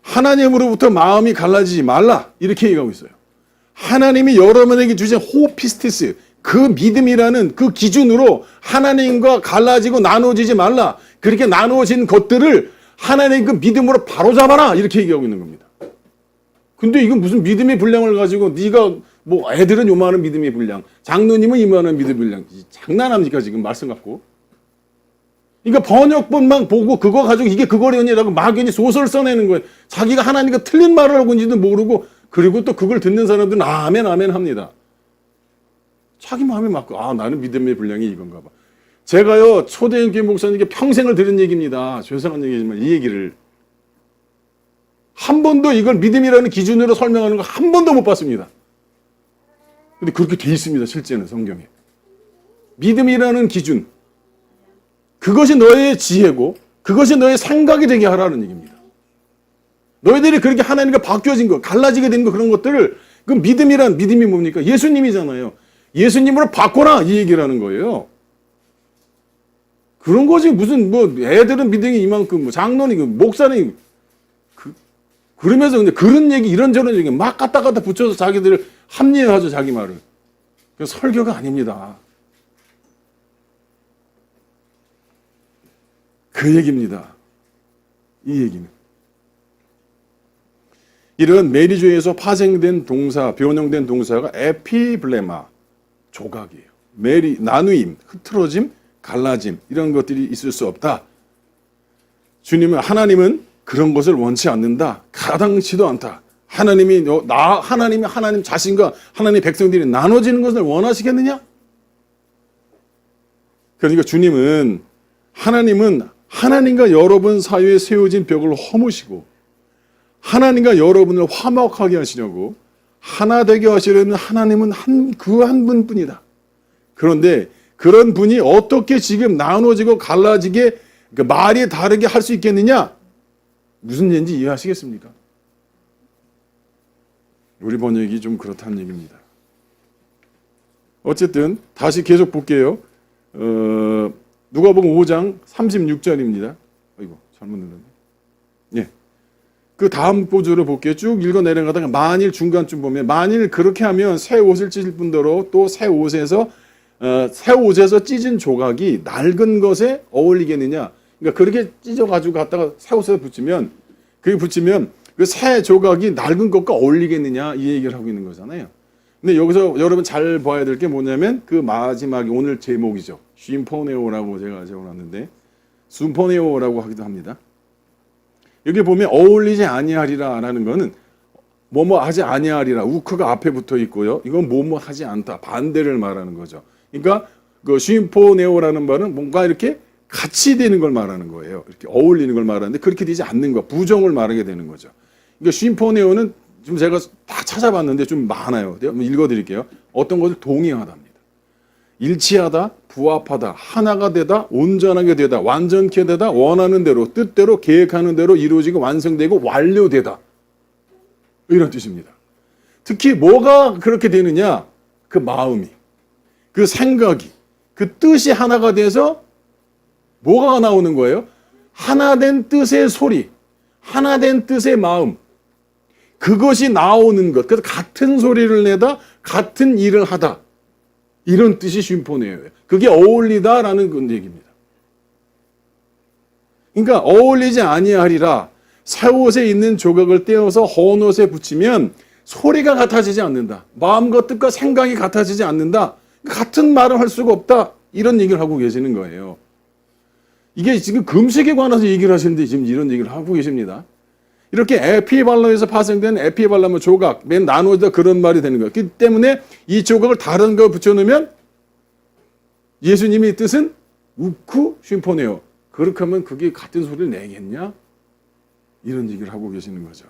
하나님으로부터 마음이 갈라지지 말라 이렇게 얘기하고 있어요. 하나님이 여러분에게 주신 호피스티스, 그 믿음이라는 그 기준으로 하나님과 갈라지고 나누어지지 말라. 그렇게 나누어진 것들을 하나님 그 믿음으로 바로잡아라 이렇게 얘기하고 있는 겁니다. 근데 이건 무슨 믿음의 분량을 가지고 네가 뭐 애들은 요만한 믿음의 분량, 장로님은 이만한 믿음의 분량, 장난합니까 지금 말씀 갖고? 그러니까 번역본만 보고 그거 가지고 이게 그거려니라고 막연히 소설 써내는 거예요. 자기가 하나님과 틀린 말을 하고 있는지도 모르고, 그리고 또 그걸 듣는 사람들은 아멘 아멘 합니다. 자기 마음에 맞고 나는 믿음의 분량이 이건가 봐. 제가요 초대교회 목사님께 평생을 들은 얘기입니다. 죄송한 얘기지만 이 얘기를 한 번도 이걸 믿음이라는 기준으로 설명하는 거 한 번도 못 봤습니다. 근데 그렇게 돼 있습니다. 실제는 성경에. 믿음이라는 기준, 그것이 너의 지혜고 그것이 너의 생각이 되게 하라는 얘기입니다. 너희들이 그렇게 하나님과 바뀌어진 거, 갈라지게 된 거, 그런 것들을, 그 믿음이 뭡니까? 예수님이잖아요. 예수님으로 바꿔라 이 얘기를 하는 거예요. 그런 거지 무슨 뭐 애들은 믿음이 이만큼, 뭐 장로님, 목사님 그러면서 근데 그런 얘기 이런저런 얘기 막 갖다 붙여서 자기들을 합리화하죠 자기 말을. 그 설교가 아닙니다. 그 얘기입니다. 이 얘기는. 이런 메리주에서 파생된 동사, 변형된 동사가 에피블레마, 조각이에요. 나누임, 흐트러짐, 갈라짐, 이런 것들이 있을 수 없다. 하나님은 그런 것을 원치 않는다. 가당치도 않다. 하나님 자신과 하나님 백성들이 나눠지는 것을 원하시겠느냐? 그러니까 하나님은 하나님과 여러분 사이에 세워진 벽을 허무시고 하나님과 여러분을 화목하게 하시려고 하나 되게 하시려는 하나님은 그 한 분뿐이다. 그런데 그런 분이 어떻게 지금 나눠지고 갈라지게 말이 다르게 할 수 있겠느냐? 무슨 얘기인지 이해하시겠습니까? 우리 번역이 좀 그렇다는 얘기입니다. 어쨌든 다시 계속 볼게요. 누가복음 5장 36절입니다. 아이고 잘못 눌렀네. 예. 그 다음 구절을 볼게요. 쭉 읽어 내려가다가 만일 중간쯤 보면 만일 그렇게 하면 새 옷을 찢을 뿐더러 또 새 옷에서 찢은 조각이 낡은 것에 어울리겠느냐? 그러니까 그렇게 찢어가지고 갖다가 새 옷에 붙이면 그 새 조각이 낡은 것과 어울리겠느냐 이 얘기를 하고 있는 거잖아요. 근데 여기서 여러분 잘 봐야 될 게 뭐냐면 그 마지막에 오늘 제목이죠. 쉼포네오라고 제가 적어놨는데 순포네오라고 하기도 합니다. 여기 보면 어울리지 아니하리라라는 거는 뭐뭐 하지 아니하리라 우크가 앞에 붙어 있고요. 이건 뭐뭐 하지 않다 반대를 말하는 거죠. 그러니까 그 쉼포네오라는 말은 뭔가 이렇게 같이 되는 걸 말하는 거예요. 이렇게 어울리는 걸 말하는데 그렇게 되지 않는 거, 부정을 말하게 되는 거죠. 그러니까 쉼포네오는 지금 제가 다 찾아봤는데 좀 많아요. 한번 읽어드릴게요. 어떤 것을 동의하답니다. 일치하다, 부합하다, 하나가 되다, 온전하게 되다, 완전케 되다, 원하는 대로, 뜻대로, 계획하는 대로 이루어지고 완성되고 완료되다. 이런 뜻입니다. 특히 뭐가 그렇게 되느냐? 그 마음이, 그 생각이, 그 뜻이 하나가 돼서 뭐가 나오는 거예요? 하나된 뜻의 소리, 하나된 뜻의 마음. 그것이 나오는 것. 그래서 같은 소리를 내다, 같은 일을 하다. 이런 뜻이 쉼포네오예요. 그게 어울리다라는 그 얘기입니다. 그러니까 어울리지 아니하리라. 새 옷에 있는 조각을 떼어서 헌 옷에 붙이면 소리가 같아지지 않는다. 마음과 뜻과 생각이 같아지지 않는다. 같은 말을 할 수가 없다. 이런 얘기를 하고 계시는 거예요. 이게 지금 금식에 관해서 얘기를 하시는데 지금 이런 얘기를 하고 계십니다. 이렇게 에피발로에서 파생된 에피발라면 조각, 맨 나누어지다 그런 말이 되는 거예요. 그렇기 때문에 이 조각을 다른 거 붙여놓으면 예수님의 뜻은 우쿠 쉼포네오. 그렇게 하면 그게 같은 소리를 내겠냐? 이런 얘기를 하고 계시는 거죠.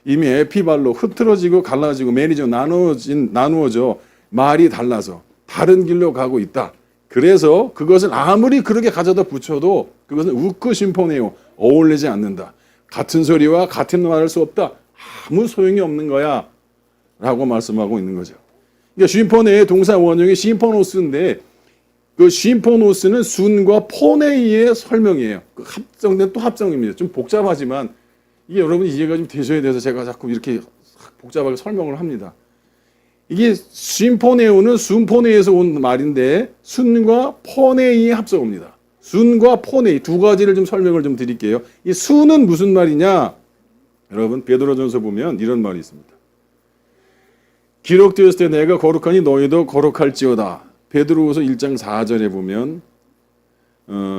이미 에피발로 흐트러지고 갈라지고 매니저 나누어져 말이 달라서 다른 길로 가고 있다. 그래서 그것을 아무리 그렇게 가져다 붙여도 그것은 우쿠 쉼포네오. 어울리지 않는다. 같은 소리와 같은 말을 할 수 없다. 아무 소용이 없는 거야. 라고 말씀하고 있는 거죠. 그러니까 쉼포네의 동사 원형이 심포노스인데 그 쉼포노스는 순과 포네이의 설명이에요. 그 합성된 또 합성입니다. 좀 복잡하지만 이게 여러분이 이해가 좀 되셔야 돼서 제가 자꾸 이렇게 복잡하게 설명을 합니다. 이게 쉼포네오는 순포네이에서 온 말인데 순과 포네이의 합성어입니다. 순과 포네이 두 가지를 좀 설명을 좀 드릴게요. 이 순은 무슨 말이냐? 여러분 베드로전서 보면 이런 말이 있습니다. 기록되었을 때 내가 거룩하니 너희도 거룩할지어다. 베드로후서 1장 4절에 보면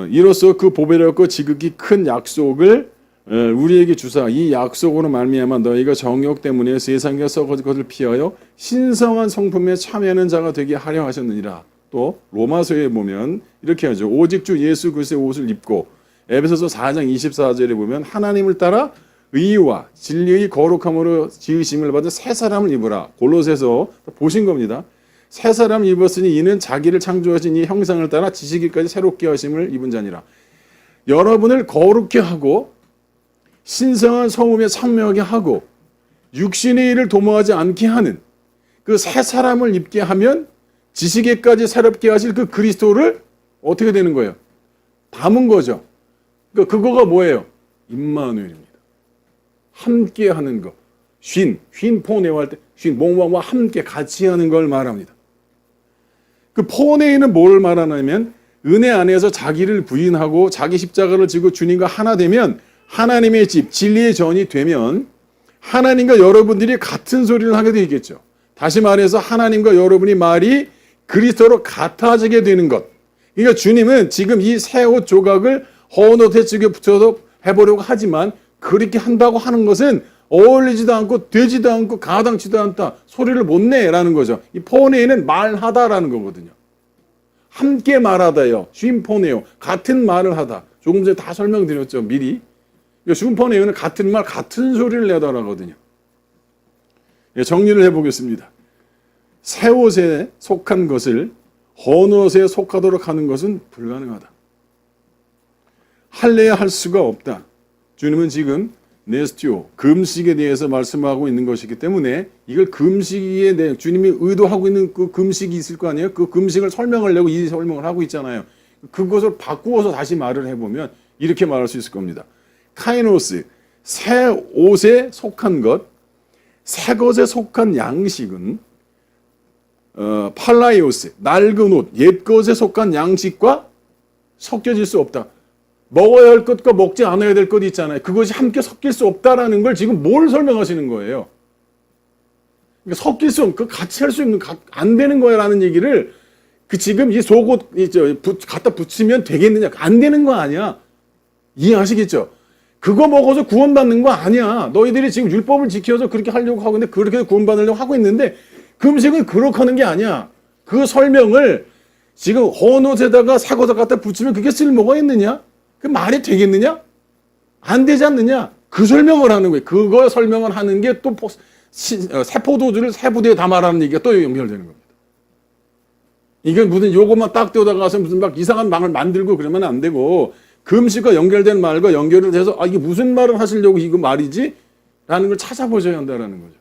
이로써 그 보배롭고 지극히 큰 약속을 우리에게 주사 이 약속으로 말미암아 너희가 정욕 때문에 세상에 썩어질 것을 피하여 신성한 성품에 참여하는 자가 되게 하려 하셨느니라. 또 로마서에 보면 이렇게 하죠. 오직 주 예수 그리스도의 옷을 입고 에베소서 4장 24절에 보면 하나님을 따라 의와 진리의 거룩함으로 지으심을 받은 새 사람을 입으라. 골로새서 보신 겁니다. 새 사람 입었으니 이는 자기를 창조하신 이 형상을 따라 지시기까지 새롭게 하심을 입은 자니라. 여러분을 거룩게 하고 신성한 성품에 참여하게 하고 육신의 일을 도모하지 않게 하는 그 새 사람을 입게 하면 지시기까지 새롭게 하실 그 그리스도를 어떻게 되는 거예요? 담은 거죠. 그러니까 그거가 뭐예요? 임마누엘입니다. 함께 하는 거. 쉰포네오 할 때 몸과 함께 같이 하는 걸 말합니다. 그 포네이는 뭘 말하냐면 은혜 안에서 자기를 부인하고 자기 십자가를 지고 주님과 하나 되면 하나님의 집, 진리의 전이 되면 하나님과 여러분들이 같은 소리를 하게 되겠죠. 다시 말해서 하나님과 여러분이 말이 그리스도로 같아지게 되는 것. 그러니까 주님은 지금 이 새 옷 조각을 헌옷에 찍어 붙여서 해보려고 하지만 그렇게 한다고 하는 것은 어울리지도 않고 되지도 않고 가당치도 않다. 소리를 못 내라는 거죠. 이 포네이는 말하다라는 거거든요. 함께 말하다요. 쉼포네오. 같은 말을 하다. 조금 전에 다 설명드렸죠. 미리. 쉼포네오는 같은 말, 같은 소리를 내다라거든요. 정리를 해보겠습니다. 새 옷에 속한 것을 헌옷에 속하도록 하는 것은 불가능하다. 할래야 할 수가 없다. 주님은 지금 네스티오, 금식에 대해서 말씀하고 있는 것이기 때문에 이걸 금식에 대해 주님이 의도하고 있는 그 금식이 있을 거 아니에요? 그 금식을 설명하려고 이 설명을 하고 있잖아요. 그것을 바꾸어서 다시 말을 해보면 이렇게 말할 수 있을 겁니다. 카이노스, 새 옷에 속한 것, 새 것에 속한 양식은 팔라이오스, 낡은 옷, 옛 것에 속한 양식과 섞여질 수 없다. 먹어야 할 것과 먹지 않아야 될 것 있잖아요. 그것이 함께 섞일 수 없다라는 걸 지금 뭘 설명하시는 거예요? 그러니까 섞일 수 없는, 같이 할 수 있는, 안 되는 거야라는 얘기를 지금 이 속옷 갖다 붙이면 되겠느냐? 안 되는 거 아니야. 이해하시겠죠? 그거 먹어서 구원받는 거 아니야. 너희들이 지금 율법을 지켜서 그렇게 하려고 하고 있는데 그렇게 구원받으려고 하고 있는데 금식은 그렇게 하는 게 아니야. 그 설명을 지금 헌옷에다가 사고서 갖다 붙이면 그게 쓸모가 있느냐? 그 말이 되겠느냐? 안 되지 않느냐? 그 설명을 하는 거예요. 그거 설명을 하는 게 또 새 포도주를 새 부대에 담아라는 얘기가 또 연결되는 겁니다. 이게 무슨 요것만 딱 떼어다 가서 무슨 막 이상한 말을 만들고 그러면 안 되고 금식과 연결된 말과 연결을 해서 이게 무슨 말을 하시려고 이거 말이지? 라는 걸 찾아보셔야 한다는 거죠.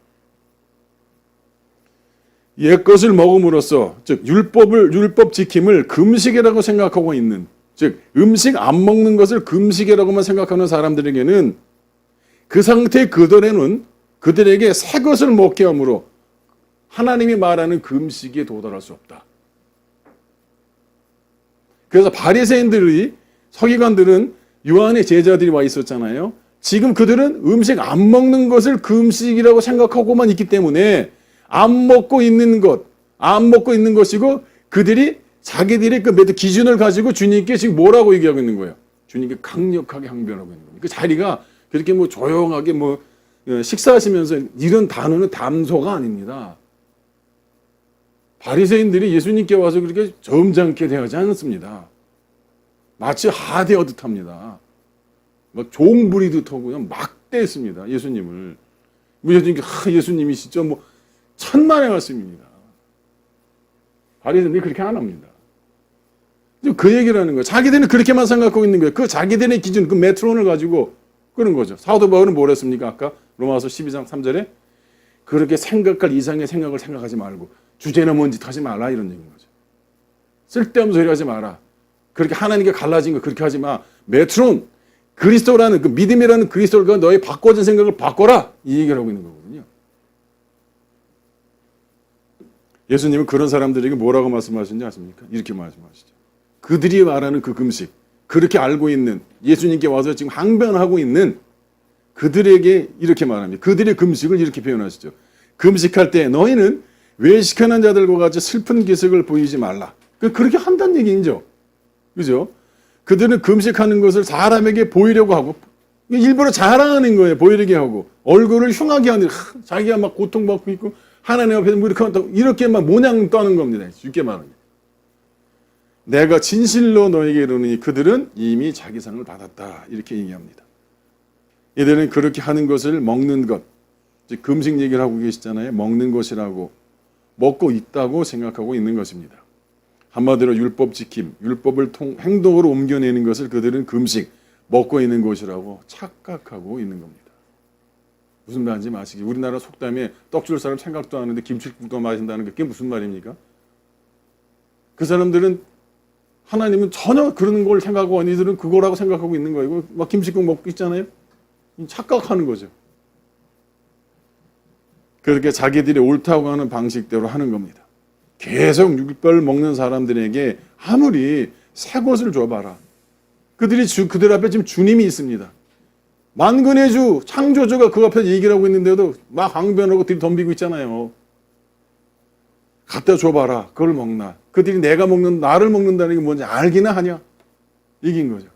옛것을 먹음으로써 즉 율법 지킴을 금식이라고 생각하고 있는 즉 음식 안 먹는 것을 금식이라고만 생각하는 사람들에게는 그 상태 그들에는 그들에게 새 것을 먹게 함으로 하나님이 말하는 금식에 도달할 수 없다. 그래서 바리새인들이 서기관들은 요한의 제자들이 와 있었잖아요. 지금 그들은 음식 안 먹는 것을 금식이라고 생각하고만 있기 때문에 안 먹고 있는 것이고 그들이 자기들의 그 기준을 가지고 주님께 지금 뭐라고 얘기하고 있는 거예요? 주님께 강력하게 항변하고 있는 겁니다. 그 자리가 그렇게 조용하게 식사하시면서 이런 단어는 담소가 아닙니다. 바리새인들이 예수님께 와서 그렇게 점잖게 대하지 않았습니다. 마치 하대하듯 합니다. 막 종부리듯 하고 그냥 막대했습니다. 예수님을. 예수님이시죠? 천만의 말씀입니다. 바리새인들이 그렇게 안 합니다. 그 얘기를 하는 거예요. 자기들은 그렇게만 생각하고 있는 거예요. 그 자기들의 기준, 그 메트론을 가지고 그런 거죠. 사도 바울은 뭐라 했습니까? 아까 로마서 12장 3절에 그렇게 생각할 이상의 생각을 생각하지 말고 주제는 뭔 짓 하지 말라 이런 얘기인 거죠. 쓸데없는 소리 하지 마라. 그렇게 하나님께 갈라진 거 그렇게 하지 마. 메트론, 그리스도라는 그 믿음이라는 그리스도가 너의 바꿔진 생각을 바꿔라. 이 얘기를 하고 있는 거거든요. 예수님은 그런 사람들에게 뭐라고 말씀하시는지 아십니까? 이렇게 말씀하시죠. 그들이 말하는 그 금식, 그렇게 알고 있는 예수님께 와서 지금 항변하고 있는 그들에게 이렇게 말합니다. 그들의 금식을 이렇게 표현하시죠. 금식할 때 너희는 외식하는 자들과 같이 슬픈 기색을 보이지 말라. 그렇게 한다는 얘기죠. 그죠? 그들은 금식하는 것을 사람에게 보이려고 하고 일부러 자랑하는 거예요. 보이게 하고 얼굴을 흉하게 하는 자기가 막 고통받고 있고 하나님 앞에서 이렇게 막 모양 떠는 겁니다. 쉽게 말하면. 내가 진실로 너에게 이르노니 그들은 이미 자기 상을 받았다. 이렇게 얘기합니다. 이들은 그렇게 하는 것을 먹는 것, 금식 얘기를 하고 계시잖아요. 먹는 것이라고 먹고 있다고 생각하고 있는 것입니다. 한마디로 율법 지킴, 율법을 행동으로 옮겨내는 것을 그들은 금식, 먹고 있는 것이라고 착각하고 있는 겁니다. 무슨 말인지 아시겠죠? 우리나라 속담에 떡 줄 사람 생각도 안 하는데 김치국도 마신다는 게 그게 무슨 말입니까? 그 사람들은 하나님은 전혀 그런 걸 생각하고 이들은 그거라고 생각하고 있는 거예요. 막 김치국 먹고 있잖아요. 착각하는 거죠. 그렇게 자기들이 옳다고 하는 방식대로 하는 겁니다. 계속 율법을 먹는 사람들에게 아무리 새 것을 줘봐라. 그들 앞에 지금 주님이 있습니다. 만군의 주, 창조주가 그 앞에 얘기를 하고 있는데도 막 항변하고 들이덤비고 있잖아요. 갖다 줘봐라. 그걸 먹나. 그들이 나를 먹는다는 게 뭔지 알기나 하냐. 이긴 거죠.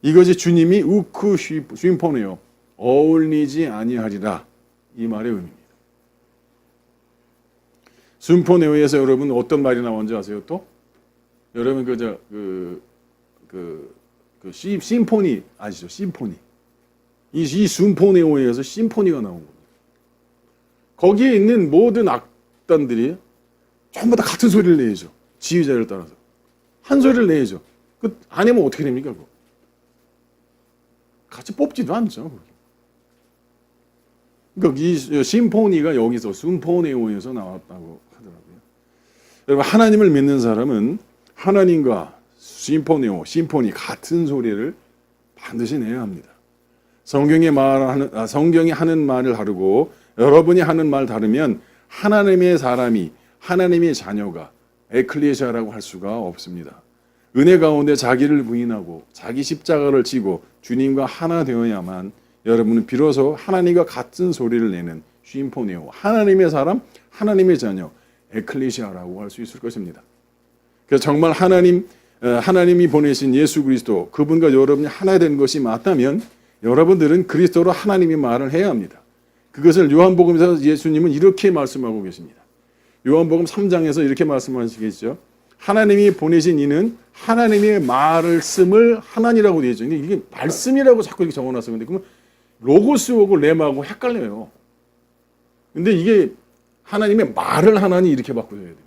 이것이 주님이 우크 쉼포네요. 어울리지 아니하리라. 이 말의 의미입니다. 쉼포네오에서 여러분 어떤 말이 나온지 아세요? 또 여러분 심포니 아시죠? 심포니. 이 쉼포네오에서 심포니가 나온 겁니다. 거기에 있는 모든 악단들이 전부 다 같은 소리를 내죠. 지휘자를 따라서 한 소리를 내죠. 그 아니면 어떻게 됩니까? 그거? 같이 뽑지도 않죠. 그러니까 이 심포니가 여기서 숨포네오에서 나왔다고 하더라고요. 여러분 하나님을 믿는 사람은 하나님과 심포니 같은 소리를 반드시 내야 합니다. 성경이 하는 말을 다르고 여러분이 하는 말 다르면 하나님의 사람이 하나님의 자녀가 에클레시아라고 할 수가 없습니다. 은혜 가운데 자기를 부인하고 자기 십자가를 지고 주님과 하나 되어야만 여러분은 비로소 하나님과 같은 소리를 내는 쉼포네오, 하나님의 사람, 하나님의 자녀, 에클레시아라고 할 수 있을 것입니다. 그래서 정말 하나님이 보내신 예수 그리스도, 그분과 여러분이 하나 된 것이 맞다면 여러분들은 그리스도로 하나님의 말을 해야 합니다. 그것을 요한복음에서 예수님은 이렇게 말씀하고 계십니다. 요한복음 3장에서 이렇게 말씀하시겠죠. 하나님이 보내신 이는 하나님의 말씀을 하나니라고 되어 있죠. 이게 말씀이라고 자꾸 이렇게 적어놨어요. 근데 그러면 로고스하고 렘하고 헷갈려요. 근데 이게 하나님의 말을 하나니 이렇게 바꿔줘야 됩니다.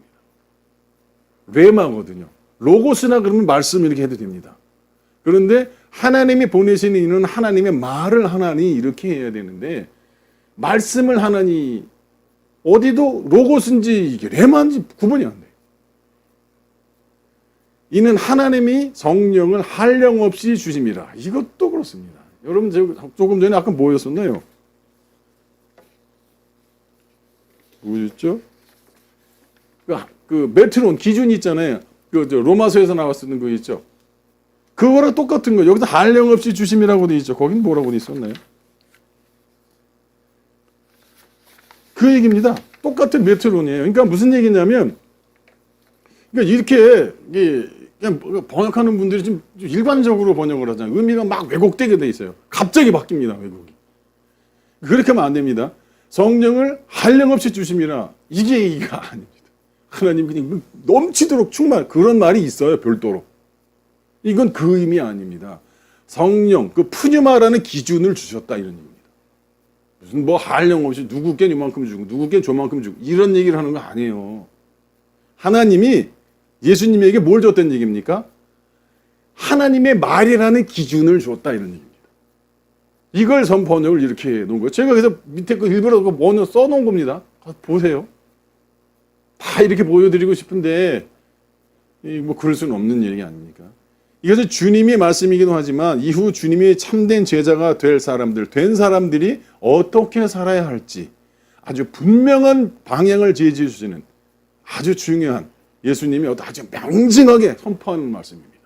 렘하거든요. 로고스나 그러면 말씀 이렇게 해도 됩니다. 그런데 하나님이 보내신 이는 하나님의 말을 하나니 이렇게 해야 되는데 말씀을 하나니 어디도 로고스인지 이게 렘한지 구분이 안 돼요. 이는 하나님이 성령을 한량없이 주심이라. 이것도 그렇습니다. 여러분 조금 전에 아까 뭐였었나요? 뭐였죠? 그 메트론 기준이 있잖아요. 로마서에서 나왔었는 거 있죠. 그거랑 똑같은 거. 여기서 한량없이 주심이라고 돼 있죠. 거긴 뭐라고 돼 있었나요? 그 얘기입니다. 똑같은 메트론이에요. 그러니까 무슨 얘기냐면, 그러니까 이렇게 그냥 번역하는 분들이 좀 일반적으로 번역을 하잖아요. 의미가 막 왜곡되게 돼 있어요. 갑자기 바뀝니다, 왜곡이. 그렇게 하면 안 됩니다. 성령을 한량없이 주심이라, 이게 얘기가 아닙니다. 하나님 그냥 넘치도록 충만, 그런 말이 있어요, 별도로. 이건 그 의미 아닙니다. 성령, 그 푸뉴마라는 기준을 주셨다, 이런 얘기입니다. 무슨 뭐 한량없이 누구께 요만큼 주고 누구께 저만큼 주고 이런 얘기를 하는 거 아니에요. 하나님이 예수님에게 뭘 줬다는 얘기입니까? 하나님의 말이라는 기준을 줬다, 이런 얘기입니다. 이걸 번역을 이렇게 놓은 거예요. 제가 그래서 밑에 거 일부러 번역 써놓은 겁니다. 보세요. 다 이렇게 보여드리고 싶은데 뭐 그럴 수는 없는 얘기 아닙니까? 이것은 주님의 말씀이기도 하지만 이후 주님의 참된 제자가 된 사람들이 어떻게 살아야 할지 아주 분명한 방향을 제시해 주시는 아주 중요한, 예수님이 아주 명징하게 선포하는 말씀입니다.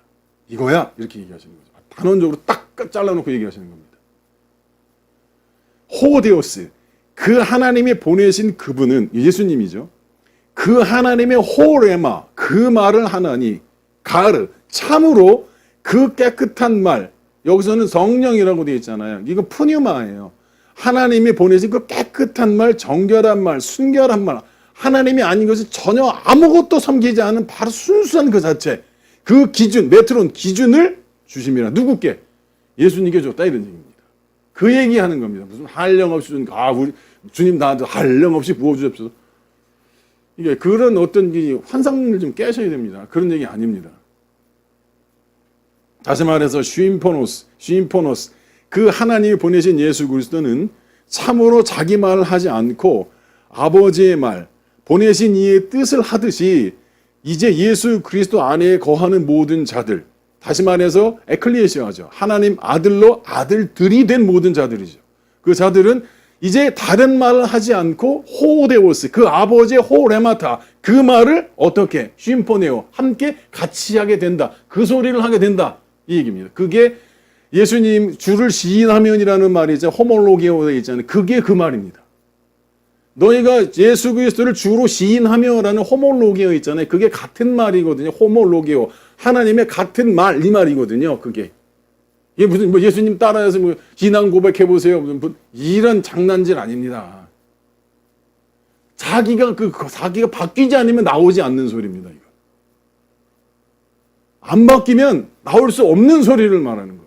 이거야, 이렇게 얘기하시는 거죠. 단언적으로 딱 잘라놓고 얘기하시는 겁니다. 호데오스, 그 하나님이 보내신 그분은 예수님이죠. 그 하나님의 호레마, 그 말을 하나니 가르, 참으로 그 깨끗한 말, 여기서는 성령이라고 되어 있잖아요. 이거 푸뉴마예요. 하나님이 보내신 그 깨끗한 말, 정결한 말, 순결한 말, 하나님이 아닌 것이 전혀 아무것도 섬기지 않은 바로 순수한 그 자체, 그 기준, 메트론 기준을 주심이라. 누구께? 예수님께 줬다, 이런 얘기입니다. 그 얘기하는 겁니다. 무슨 한량없이 준, 우리 주님 나한테 한량없이 부어주십시오. 이게 그런 어떤 환상을 좀 깨셔야 됩니다. 그런 얘기 아닙니다. 다시 말해서 쉼포노스, 그 하나님이 보내신 예수 그리스도는 참으로 자기 말을 하지 않고 아버지의 말, 보내신 이의 뜻을 하듯이 이제 예수 그리스도 안에 거하는 모든 자들, 다시 말해서 에클레시아죠. 하나님 아들로 아들들이 된 모든 자들이죠. 그 자들은 이제 다른 말을 하지 않고 호데오스, 그 아버지의 호레마타, 그 말을 어떻게 쉼포네오, 함께 같이 하게 된다. 그 소리를 하게 된다. 이 얘기입니다. 그게 예수님 주를 시인하면이라는 말이 이제 호몰로게오에 있잖아요. 그게 그 말입니다. 너희가 예수 그리스도를 주로 시인하며라는 호몰로게오 있잖아요. 그게 같은 말이거든요. 호몰로게오, 하나님의 같은 말, 이 말이거든요. 그게 이게 무슨 뭐 예수님 따라해서 뭐 신앙 고백해 보세요, 무슨 이런 장난질 아닙니다. 자기가 바뀌지 않으면 나오지 않는 소리입니다. 이거 안 바뀌면 나올 수 없는 소리를 말하는 거예요.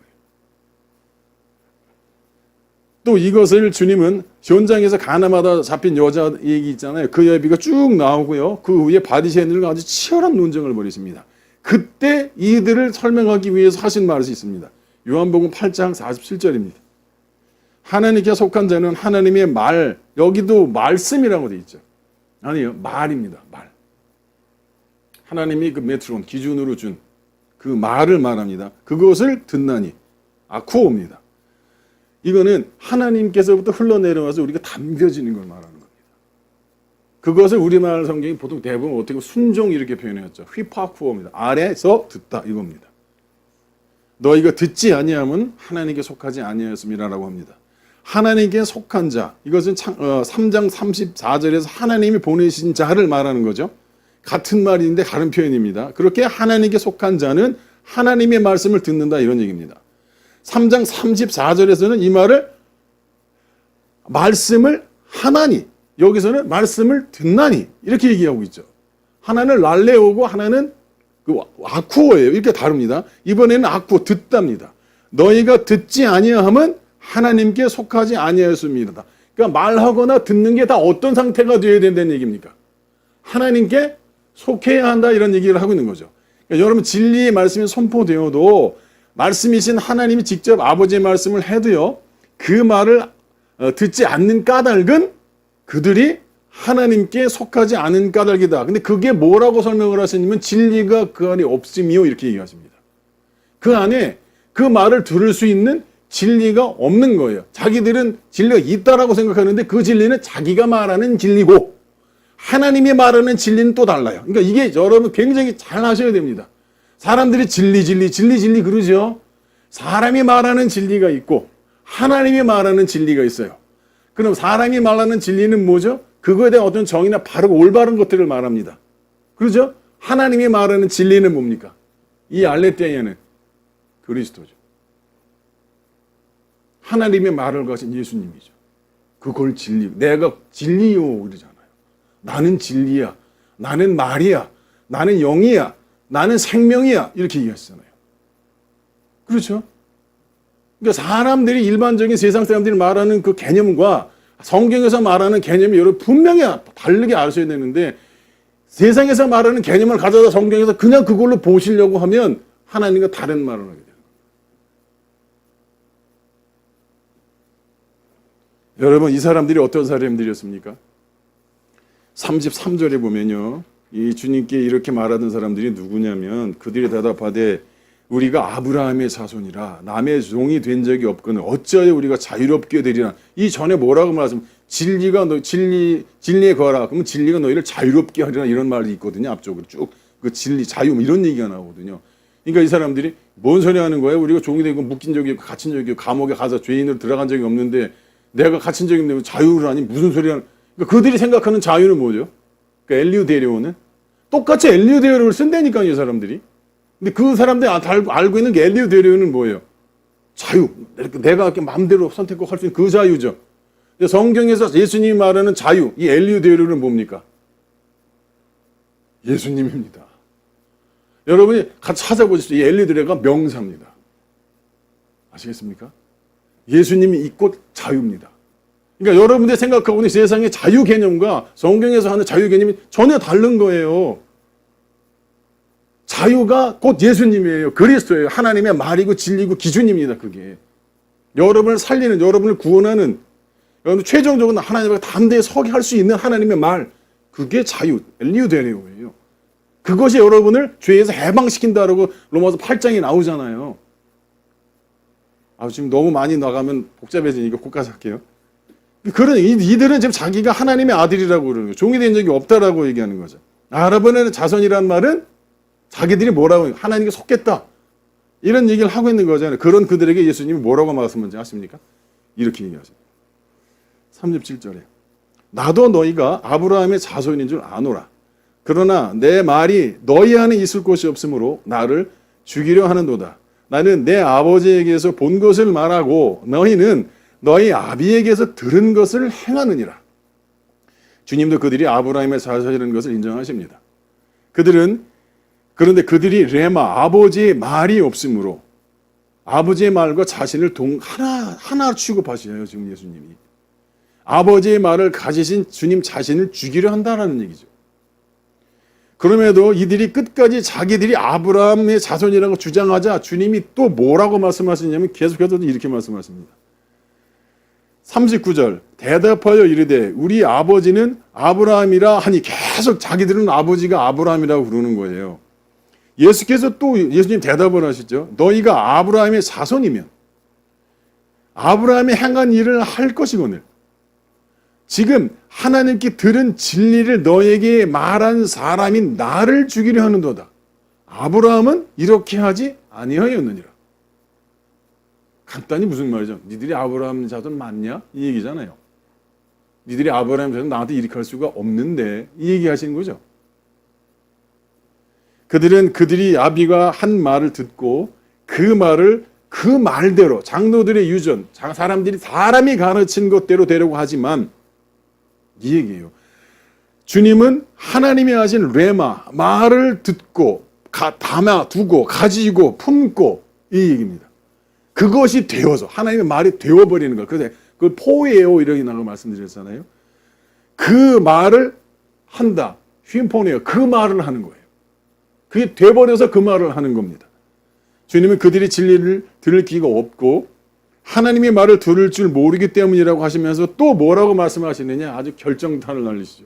또 이것을 주님은 현장에서 가나마다 잡힌 여자 얘기 있잖아요. 그 얘기가 쭉 나오고요. 그 후에 바리새인들과 아주 치열한 논쟁을 벌이십니다. 그때 이들을 설명하기 위해서 하신 말이 있습니다. 요한복음 8장 47절입니다. 하나님께 속한 자는 하나님의 말, 여기도 말씀이라고 되어 있죠. 아니요, 말입니다. 말. 하나님이 그 메트론, 기준으로 준 그 말을 말합니다. 그것을 듣나니, 아쿠오입니다. 이거는 하나님께서부터 흘러내려와서 우리가 담겨지는 걸 말하는 겁니다. 그것을 우리말 성경이 보통 대부분 어떻게 순종 이렇게 표현했죠. 휘파쿠오입니다. 아래서 듣다, 이겁니다. 너희가 듣지 아니하면 하나님께 속하지 아니하였음이라고 합니다. 하나님께 속한 자, 이것은 3장 34절에서 하나님이 보내신 자를 말하는 거죠. 같은 말인데 다른 표현입니다. 그렇게 하나님께 속한 자는 하나님의 말씀을 듣는다, 이런 얘기입니다. 3장 34절에서는 이 말씀을 하나니, 여기서는 말씀을 듣나니, 이렇게 얘기하고 있죠. 하나는 랄레오고 하나는 그 아쿠어예요. 이렇게 다릅니다. 이번에는 아쿠어, 듣답니다. 너희가 듣지 아니하면 하나님께 속하지 아니하였습니다. 그러니까 말하거나 듣는 게 다 어떤 상태가 되어야 된다는 얘기입니까? 하나님께 속해야 한다, 이런 얘기를 하고 있는 거죠. 그러니까 여러분, 진리의 말씀이 선포되어도 말씀이신 하나님이 직접 아버지의 말씀을 해도요, 그 말을 듣지 않는 까닭은 그들이 하나님께 속하지 않은 까닭이다. 근데 그게 뭐라고 설명을 하시냐면 진리가 그 안에 없음이요, 이렇게 얘기하십니다. 그 안에 그 말을 들을 수 있는 진리가 없는 거예요. 자기들은 진리가 있다라고 생각하는데 그 진리는 자기가 말하는 진리고 하나님이 말하는 진리는 또 달라요. 그러니까 이게 여러분 굉장히 잘 하셔야 됩니다. 사람들이 진리 그러죠. 사람이 말하는 진리가 있고 하나님이 말하는 진리가 있어요. 그럼 사람이 말하는 진리는 뭐죠? 그거에 대한 어떤 정의나 바르고 올바른 것들을 말합니다. 그렇죠? 하나님이 말하는 진리는 뭡니까? 이 알레the이아는 그리스도죠. 하나님의 말을 가진 예수님이죠. 그걸 진리, 내가 진리요 그러잖아요. 나는 진리야, 나는 말이야, 나는 영이야, 나는 생명이야 이렇게 얘기하시잖아요. 그렇죠? 그러니까 사람들이 일반적인 세상 사람들이 말하는 그 개념과 성경에서 말하는 개념이 여러분 분명히 다르게 아셔야 되는데 세상에서 말하는 개념을 가져다 성경에서 그냥 그걸로 보시려고 하면 하나님과 다른 말을 하게 돼요. 여러분 이 사람들이 어떤 사람들이었습니까? 33절에 보면요. 이 주님께 이렇게 말하던 사람들이 누구냐면 그들이 대답하되 우리가 아브라함의 자손이라 남의 종이 된 적이 없거늘 어찌하여 우리가 자유롭게 되리라. 이 전에 뭐라고 말하시면 진리에 거하라. 그러면 진리가 너희를 자유롭게 하리라 이런 말이 있거든요. 앞쪽으로 쭉 그 진리 자유 이런 얘기가 나오거든요. 그러니까 이 사람들이 뭔 소리 하는 거예요? 우리가 종이 되고 묶인 적이 없고 갇힌 적이 없고 감옥에 가서 죄인으로 들어간 적이 없는데 내가 갇힌 적이 없는데 자유를 하니 무슨 소리 하는 그러니까 그들이 생각하는 자유는 뭐죠? 그러니까 엘리우데리오는 똑같이 엘리우데리오를 쓴다니까요. 이 사람들이. 근데 그 사람들이 알고 있는 게 엘리우데리오는 뭐예요? 자유. 내가 이렇게 마음대로 선택할 수 있는 그 자유죠. 성경에서 예수님이 말하는 자유, 이 엘리우데리오는 뭡니까? 예수님입니다. 여러분이 같이 찾아보십시오. 이 엘리우데리오가 명사입니다. 아시겠습니까? 예수님이 있고 자유입니다. 그러니까 여러분들이 생각하고 있는 세상의 자유 개념과 성경에서 하는 자유 개념이 전혀 다른 거예요. 자유가 곧 예수님이에요. 그리스도예요. 하나님의 말이고 진리고 기준입니다. 그게. 여러분을 살리는, 여러분을 구원하는, 여러분 최종적으로 하나님과 담대히 서게 할 수 있는 하나님의 말. 그게 자유, 엘리우데리오예요. 그것이 여러분을 죄에서 해방시킨다라고 로마서 8장에 나오잖아요. 지금 너무 많이 나가면 복잡해지니까 거기까지 할게요. 이들은 지금 자기가 하나님의 아들이라고 그러는 거예요. 종이 된 적이 없다라고 얘기하는 거죠. 아브라함의 자손이라는 말은 자기들이 뭐라고 하나님께 속겠다. 이런 얘기를 하고 있는 거잖아요. 그런 그들에게 예수님이 뭐라고 말씀하는지 아십니까? 이렇게 얘기하죠. 37절에 나도 너희가 아브라함의 자손인 줄 아노라. 그러나 내 말이 너희 안에 있을 곳이 없으므로 나를 죽이려 하는도다. 나는 내 아버지에게서 본 것을 말하고 너희는 너희 아비에게서 들은 것을 행하느니라. 주님도 그들이 아브라함의 자손이라는 것을 인정하십니다. 그런데 그들이 레마 아버지의 말이 없으므로 아버지의 말과 자신을 하나 취급하시어요. 지금 예수님이 아버지의 말을 가지신 주님 자신을 죽이려 한다는 얘기죠. 그럼에도 이들이 끝까지 자기들이 아브라함의 자손이라고 주장하자 주님이 또 뭐라고 말씀하시냐면 계속해서 이렇게 말씀하십니다. 39절 대답하여 이르되 우리 아버지는 아브라함이라 하니 계속 자기들은 아버지가 아브라함이라고 그러는 거예요. 예수께서 또 예수님 대답을 하시죠. 너희가 아브라함의 자손이면 아브라함이 행한 일을 할 것이거늘 지금 하나님께 들은 진리를 너에게 말한 사람이 나를 죽이려 하는도다. 아브라함은 이렇게 하지 아니하였느니라. 간단히 무슨 말이죠? 니들이 아브라함 자손 맞냐? 이 얘기잖아요. 니들이 아브라함 자손 나한테 이렇게 할 수가 없는데 이 얘기 하시는 거죠. 그들이 아비가 한 말을 듣고 그 말을 그 말대로 장로들의 유전, 사람이 가르친 것대로 되려고 하지만 이 얘기예요. 주님은 하나님이 하신 레마, 말을 듣고 담아두고 가지고 품고 이 얘기입니다. 그것이 되어서 하나님의 말이 되어버리는 거예요. 그래서 그 포에오 이렇게 나고 말씀드렸잖아요. 그 말을 한다. 휘포네요. 그 말을 하는 거예요. 그게 돼버려서 그 말을 하는 겁니다. 주님은 그들이 진리를 들을 기회가 없고 하나님의 말을 들을 줄 모르기 때문이라고 하시면서 또 뭐라고 말씀하시느냐 아주 결정탄을 날리시죠.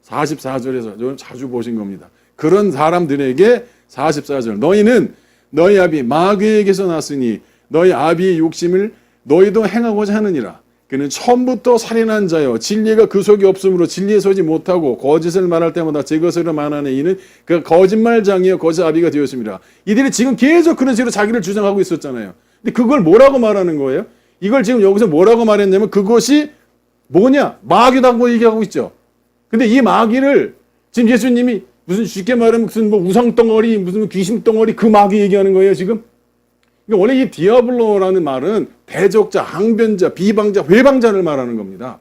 44절에서 좀 자주 보신 겁니다. 그런 사람들에게 44절 너희는 너희 아비 마귀에게서 났으니 너희 아비의 욕심을 너희도 행하고자 하느니라. 그는 처음부터 살인한 자요 진리가 그 속에 없으므로 진리에 서지 못하고 거짓을 말할 때마다 제 것으로 말하는 이는 그 거짓말장이요 거짓 아비가 되었습니다. 이들이 지금 계속 그런 식으로 자기를 주장하고 있었잖아요. 근데 그걸 뭐라고 말하는 거예요? 이걸 지금 여기서 뭐라고 말했냐면 그것이 뭐냐? 마귀라고 얘기하고 있죠. 근데 이 마귀를 지금 예수님이 무슨 쉽게 말하면 무슨 뭐 우상덩어리 무슨 귀신 덩어리 그 마귀 얘기하는 거예요 지금? 그러니까 원래 이 디아블로라는 말은 대적자, 항변자, 비방자, 회방자를 말하는 겁니다.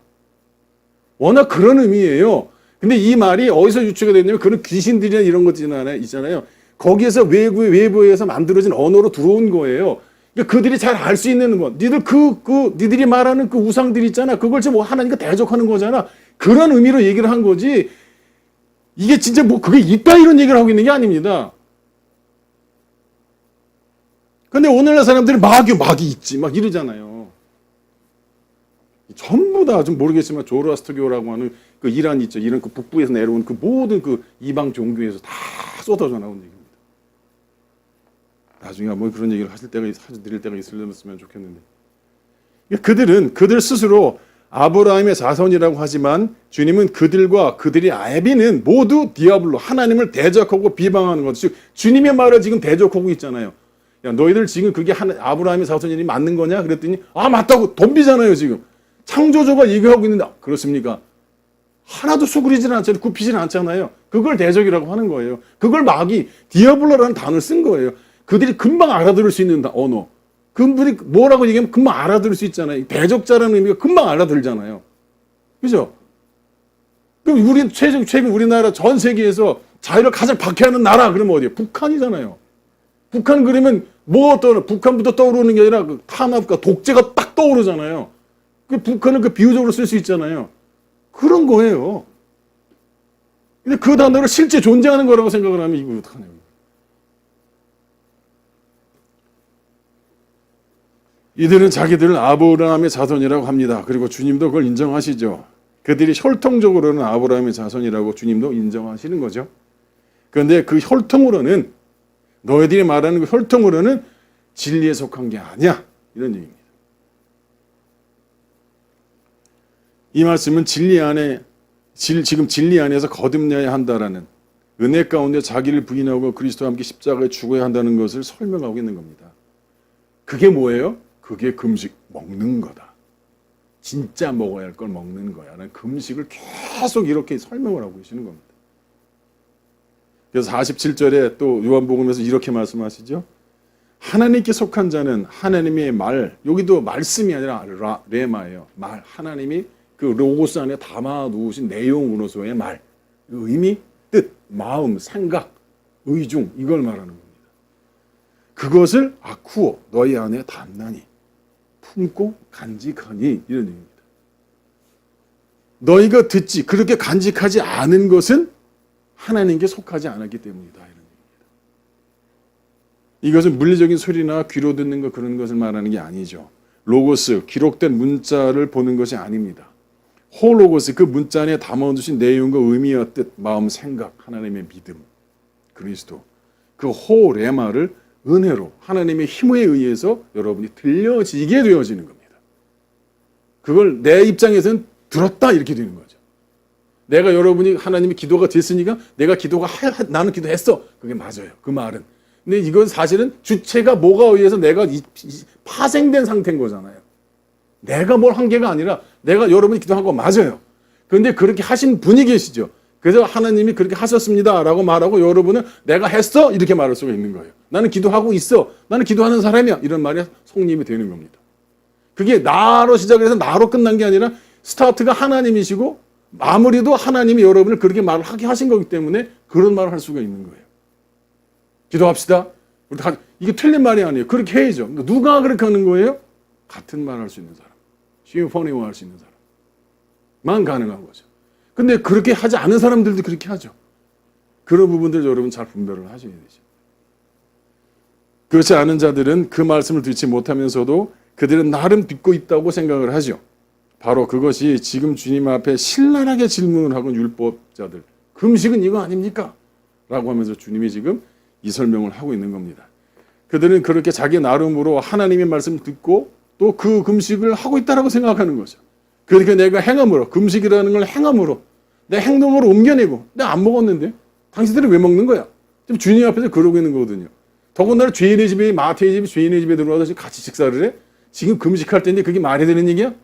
워낙 그런 의미예요. 근데 이 말이 어디서 유추가 됐냐면 그런 귀신들이나 이런 것들 있잖아요. 거기에서 외부에서 만들어진 언어로 들어온 거예요. 그러니까 그들이 잘 알 수 있는 거. 니들이 말하는 그 우상들 있잖아. 그걸 지금 하나님과 대적하는 거잖아. 그런 의미로 얘기를 한 거지. 이게 진짜 뭐 그게 있다 이런 얘기를 하고 있는 게 아닙니다. 근데 오늘날 사람들이 마귀 있지 막 이러잖아요. 전부 다 좀 모르겠지만 조로아스터교라고 하는 그 이란 있죠. 이란 그 북부에서 내려온 그 모든 그 이방 종교에서 다 쏟아져 나온 얘기입니다. 나중에 한번 그런 얘기를 드릴 때가 있으면 좋겠는데. 그들 스스로 아브라함의 자손이라고 하지만 주님은 그들이 아비는 모두 디아블로 하나님을 대적하고 비방하는 것. 즉 주님의 말을 지금 대적하고 있잖아요. 야 너희들 지금 그게 아브라함의 자손이 맞는 거냐? 그랬더니 맞다고 덤비잖아요 지금. 창조주가 얘기하고 있는데 그렇습니까? 하나도 수그리지는 않잖아요. 굽히지는 않잖아요. 그걸 대적이라고 하는 거예요. 그걸 마귀 디아블로라는 단어를 쓴 거예요. 그들이 금방 알아들을 수 있는 언어. 그분들이 뭐라고 얘기하면 금방 알아들을 수 있잖아요. 대적자라는 의미가 금방 알아들잖아요. 그죠? 그럼 최근 우리나라 전 세계에서 자유를 가장 박해하는 나라 그러면 어디예요? 북한이잖아요. 북한 그러면 북한부터 떠오르는 게 아니라 그 탄압과 독재가 딱 떠오르잖아요. 그 북한을 그 비유적으로 쓸 수 있잖아요. 그런 거예요. 근데 그 단어를 실제 존재하는 거라고 생각을 하면 이거 어떡하냐고. 이들은 자기들을 아브라함의 자손이라고 합니다. 그리고 주님도 그걸 인정하시죠. 그들이 혈통적으로는 아브라함의 자손이라고 주님도 인정하시는 거죠. 그런데 그 혈통으로는 너희들이 말하는 그 혈통으로는 진리에 속한 게 아니야. 이런 얘기입니다. 이 말씀은 지금 진리 안에서 거듭나야 한다라는 은혜 가운데 자기를 부인하고 그리스도와 함께 십자가에 죽어야 한다는 것을 설명하고 있는 겁니다. 그게 뭐예요? 그게 금식 먹는 거다. 진짜 먹어야 할 걸 먹는 거야. 라는 금식을 계속 이렇게 설명을 하고 계시는 겁니다. 그래서 47절에 또 요한복음에서 이렇게 말씀하시죠. 하나님께 속한 자는 하나님의 말, 여기도 말씀이 아니라 레마예요. 말, 하나님이 그 로고스 안에 담아 놓으신 내용으로서의 말, 의미, 뜻, 마음, 생각, 의중 이걸 말하는 겁니다. 그것을 아쿠어 너희 안에 담나니 품고 간직하니 이런 얘기입니다. 너희가 듣지 그렇게 간직하지 않은 것은 하나님께 속하지 않았기 때문이다. 이런 얘기입니다. 이것은 물리적인 소리나 귀로 듣는 것 그런 것을 말하는 게 아니죠. 로고스, 기록된 문자를 보는 것이 아닙니다. 호로고스, 그 문자 안에 담아두신 내용과 의미와 뜻, 마음, 생각, 하나님의 믿음, 그리스도, 그 호레마를 은혜로 하나님의 힘에 의해서 여러분이 들려지게 되어지는 겁니다. 그걸 내 입장에서는 들었다 이렇게 되는 거죠. 내가 여러분이 하나님의 기도가 됐으니까 나는 기도했어. 그게 맞아요. 그 말은. 근데 이건 사실은 주체가 뭐가 의해서 내가 파생된 상태인 거잖아요. 내가 뭘 한 게가 아니라 내가 여러분이 기도한 거 맞아요. 그런데 그렇게 하신 분이 계시죠. 그래서 하나님이 그렇게 하셨습니다 라고 말하고 여러분은 내가 했어 이렇게 말할 수가 있는 거예요. 나는 기도하고 있어. 나는 기도하는 사람이야. 이런 말이 성립이 되는 겁니다. 그게 나로 시작해서 나로 끝난 게 아니라 스타트가 하나님이시고 마무리도 하나님이 여러분을 그렇게 말을 하게 하신 거기 때문에 그런 말을 할 수가 있는 거예요. 기도합시다. 이게 틀린 말이 아니에요. 그렇게 해야죠. 누가 그렇게 하는 거예요? 같은 말 할 수 있는 사람. 심포니오 할 수 있는 사람만 가능한 거죠. 근데 그렇게 하지 않은 사람들도 그렇게 하죠. 그런 부분들 여러분 잘 분별을 하셔야 되죠. 그렇지 않은 자들은 그 말씀을 듣지 못하면서도 그들은 나름 듣고 있다고 생각을 하죠. 바로 그것이 지금 주님 앞에 신랄하게 질문을 하고 율법자들, 금식은 이거 아닙니까? 라고 하면서 주님이 지금 이 설명을 하고 있는 겁니다. 그들은 그렇게 자기 나름으로 하나님의 말씀을 듣고 또 그 금식을 하고 있다라고 생각하는 거죠. 그러니까 내가 행함으로, 금식이라는 걸 행함으로 내 행동으로 옮겨내고 내가 안 먹었는데 당신들이 왜 먹는 거야? 지금 주님 앞에서 그러고 있는 거거든요. 더군다나 죄인의 집에, 마태의 집에, 죄인의 집에 들어와서 같이 식사를 해? 지금 금식할 때인데 그게 말이 되는 얘기야?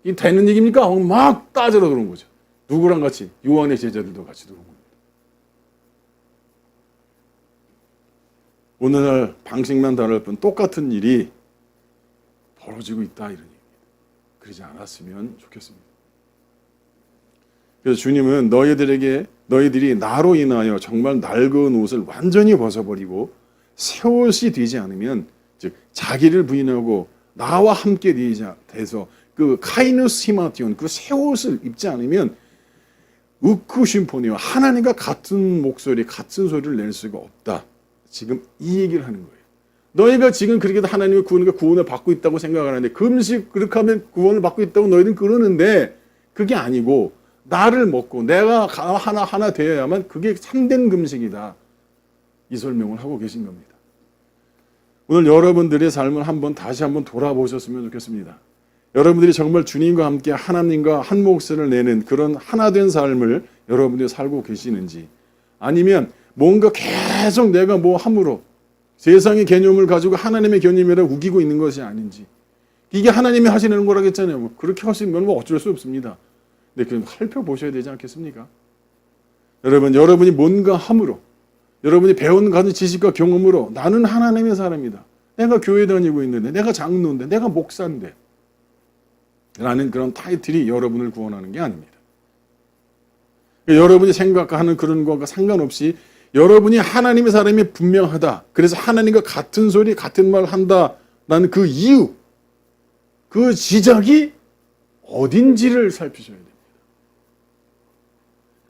이게 되는 얘기입니까? 막 따지러 들어온 거죠. 누구랑 같이? 요한의 제자들도 같이 들어온 겁니다. 오늘날 방식만 다를 뿐 똑같은 일이 벌어지고 있다 이런 얘기입니다. 그러지 않았으면 좋겠습니다. 그래서 주님은 너희들이 나로 인하여 정말 낡은 옷을 완전히 벗어버리고 새 옷이 되지 않으면, 즉 자기를 부인하고 나와 함께 돼서 그 카이누스 히마티온, 그 새 옷을 입지 않으면 우쿠 심포니와 하나님과 같은 목소리, 같은 소리를 낼 수가 없다. 지금 이 얘기를 하는 거예요. 너희가 지금 그렇게 하나님의 구원을 받고 있다고 생각하는데, 금식 그렇게 하면 구원을 받고 있다고 너희는 그러는데 그게 아니고 나를 먹고 내가 하나 되어야만 그게 참된 금식이다. 이 설명을 하고 계신 겁니다. 오늘 여러분들의 삶을 다시 한번 돌아보셨으면 좋겠습니다. 여러분들이 정말 주님과 함께 하나님과 한 몫을 내는 그런 하나된 삶을 여러분들이 살고 계시는지, 아니면 뭔가 계속 내가 뭐 함으로 세상의 개념을 가지고 하나님의 개념이라고 우기고 있는 것이 아닌지. 이게 하나님이 하시는 거라고 했잖아요. 뭐 그렇게 하시면 뭐 어쩔 수 없습니다. 근데 그럼 살펴보셔야 되지 않겠습니까? 여러분이 뭔가 함으로, 여러분이 배운 가진 지식과 경험으로 나는 하나님의 사람이다. 내가 교회 다니고 있는데, 내가 장로인데, 내가 목사인데 라는 그런 타이틀이 여러분을 구원하는 게 아닙니다. 여러분이 생각하는 그런 것과 상관없이 여러분이 하나님의 사람이 분명하다. 그래서 하나님과 같은 소리, 같은 말 한다라는 그 이유, 그 지적이 어딘지를 살피셔야 됩니다.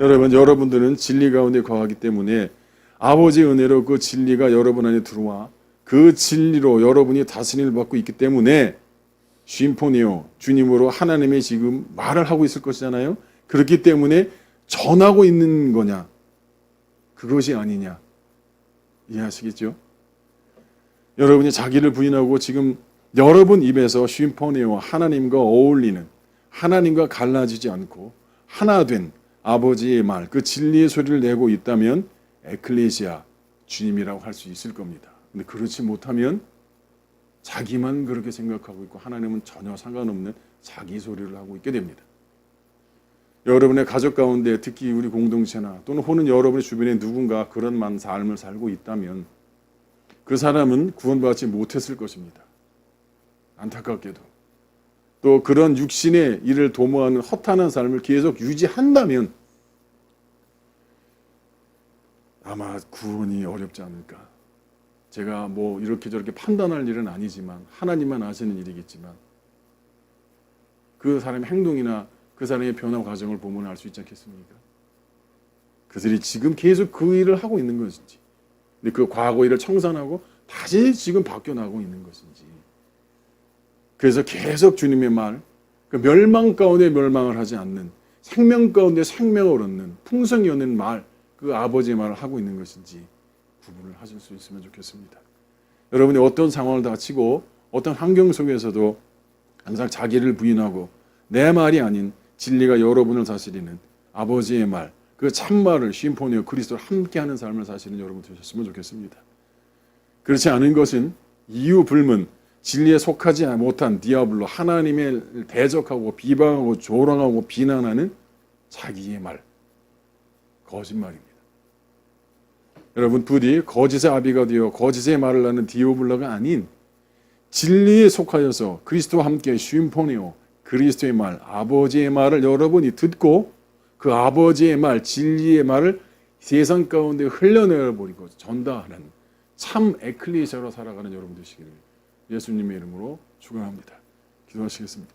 여러분들은 진리 가운데 거하기 때문에 아버지의 은혜로 그 진리가 여러분 안에 들어와 그 진리로 여러분이 다스림을 받고 있기 때문에 쉼포니오, 주님으로 하나님의 지금 말을 하고 있을 것이잖아요. 그렇기 때문에 전하고 있는 거냐, 그것이 아니냐, 이해하시겠죠? 여러분이 자기를 부인하고 지금 여러분 입에서 쉼포니오, 하나님과 어울리는, 하나님과 갈라지지 않고 하나 된 아버지의 말, 그 진리의 소리를 내고 있다면 에클레시아, 주님이라고 할 수 있을 겁니다. 근데 그렇지 못하면 자기만 그렇게 생각하고 있고 하나님은 전혀 상관없는 자기 소리를 하고 있게 됩니다. 여러분의 가족 가운데, 특히 우리 공동체나 또는 혹은 여러분의 주변에 누군가 그런 삶을 살고 있다면 그 사람은 구원받지 못했을 것입니다. 안타깝게도. 또 그런 육신의 일을 도모하는 허탄한 삶을 계속 유지한다면 아마 구원이 어렵지 않을까. 제가 뭐 이렇게 저렇게 판단할 일은 아니지만 하나님만 아시는 일이겠지만 그 사람의 행동이나 그 사람의 변화 과정을 보면 알 수 있지 않겠습니까? 그들이 지금 계속 그 일을 하고 있는 것인지, 근데 그 과거 일을 청산하고 다시 지금 바뀌어나가고 있는 것인지. 그래서 계속 주님의 말, 그 멸망 가운데 멸망을 하지 않는, 생명 가운데 생명을 얻는 풍성이 얻는 말, 그 아버지의 말을 하고 있는 것인지 구분을 하실 수 있으면 좋겠습니다. 여러분이 어떤 상황을 닥치고 어떤 환경 속에서도 항상 자기를 부인하고 내 말이 아닌 진리가 여러분을 다스리는 아버지의 말, 그 참말을 쉼포니오 그리스도를 함께하는 삶을 사시는 여러분 되셨으면 좋겠습니다. 그렇지 않은 것은 이유 불문, 진리에 속하지 못한 디아블로, 하나님을 대적하고 비방하고 조롱하고 비난하는 자기의 말, 거짓말입니다. 여러분, 부디 거짓의 아비가 되어 거짓의 말을 하는 디오블로가 아닌 진리에 속하여서 그리스도와 함께 쉼포니오 그리스도의 말, 아버지의 말을 여러분이 듣고 그 아버지의 말, 진리의 말을 세상 가운데 흘려내버리고 전달하는 참 에클레시아로 살아가는 여러분 되시기를 예수님의 이름으로 축원합니다. 기도하시겠습니다.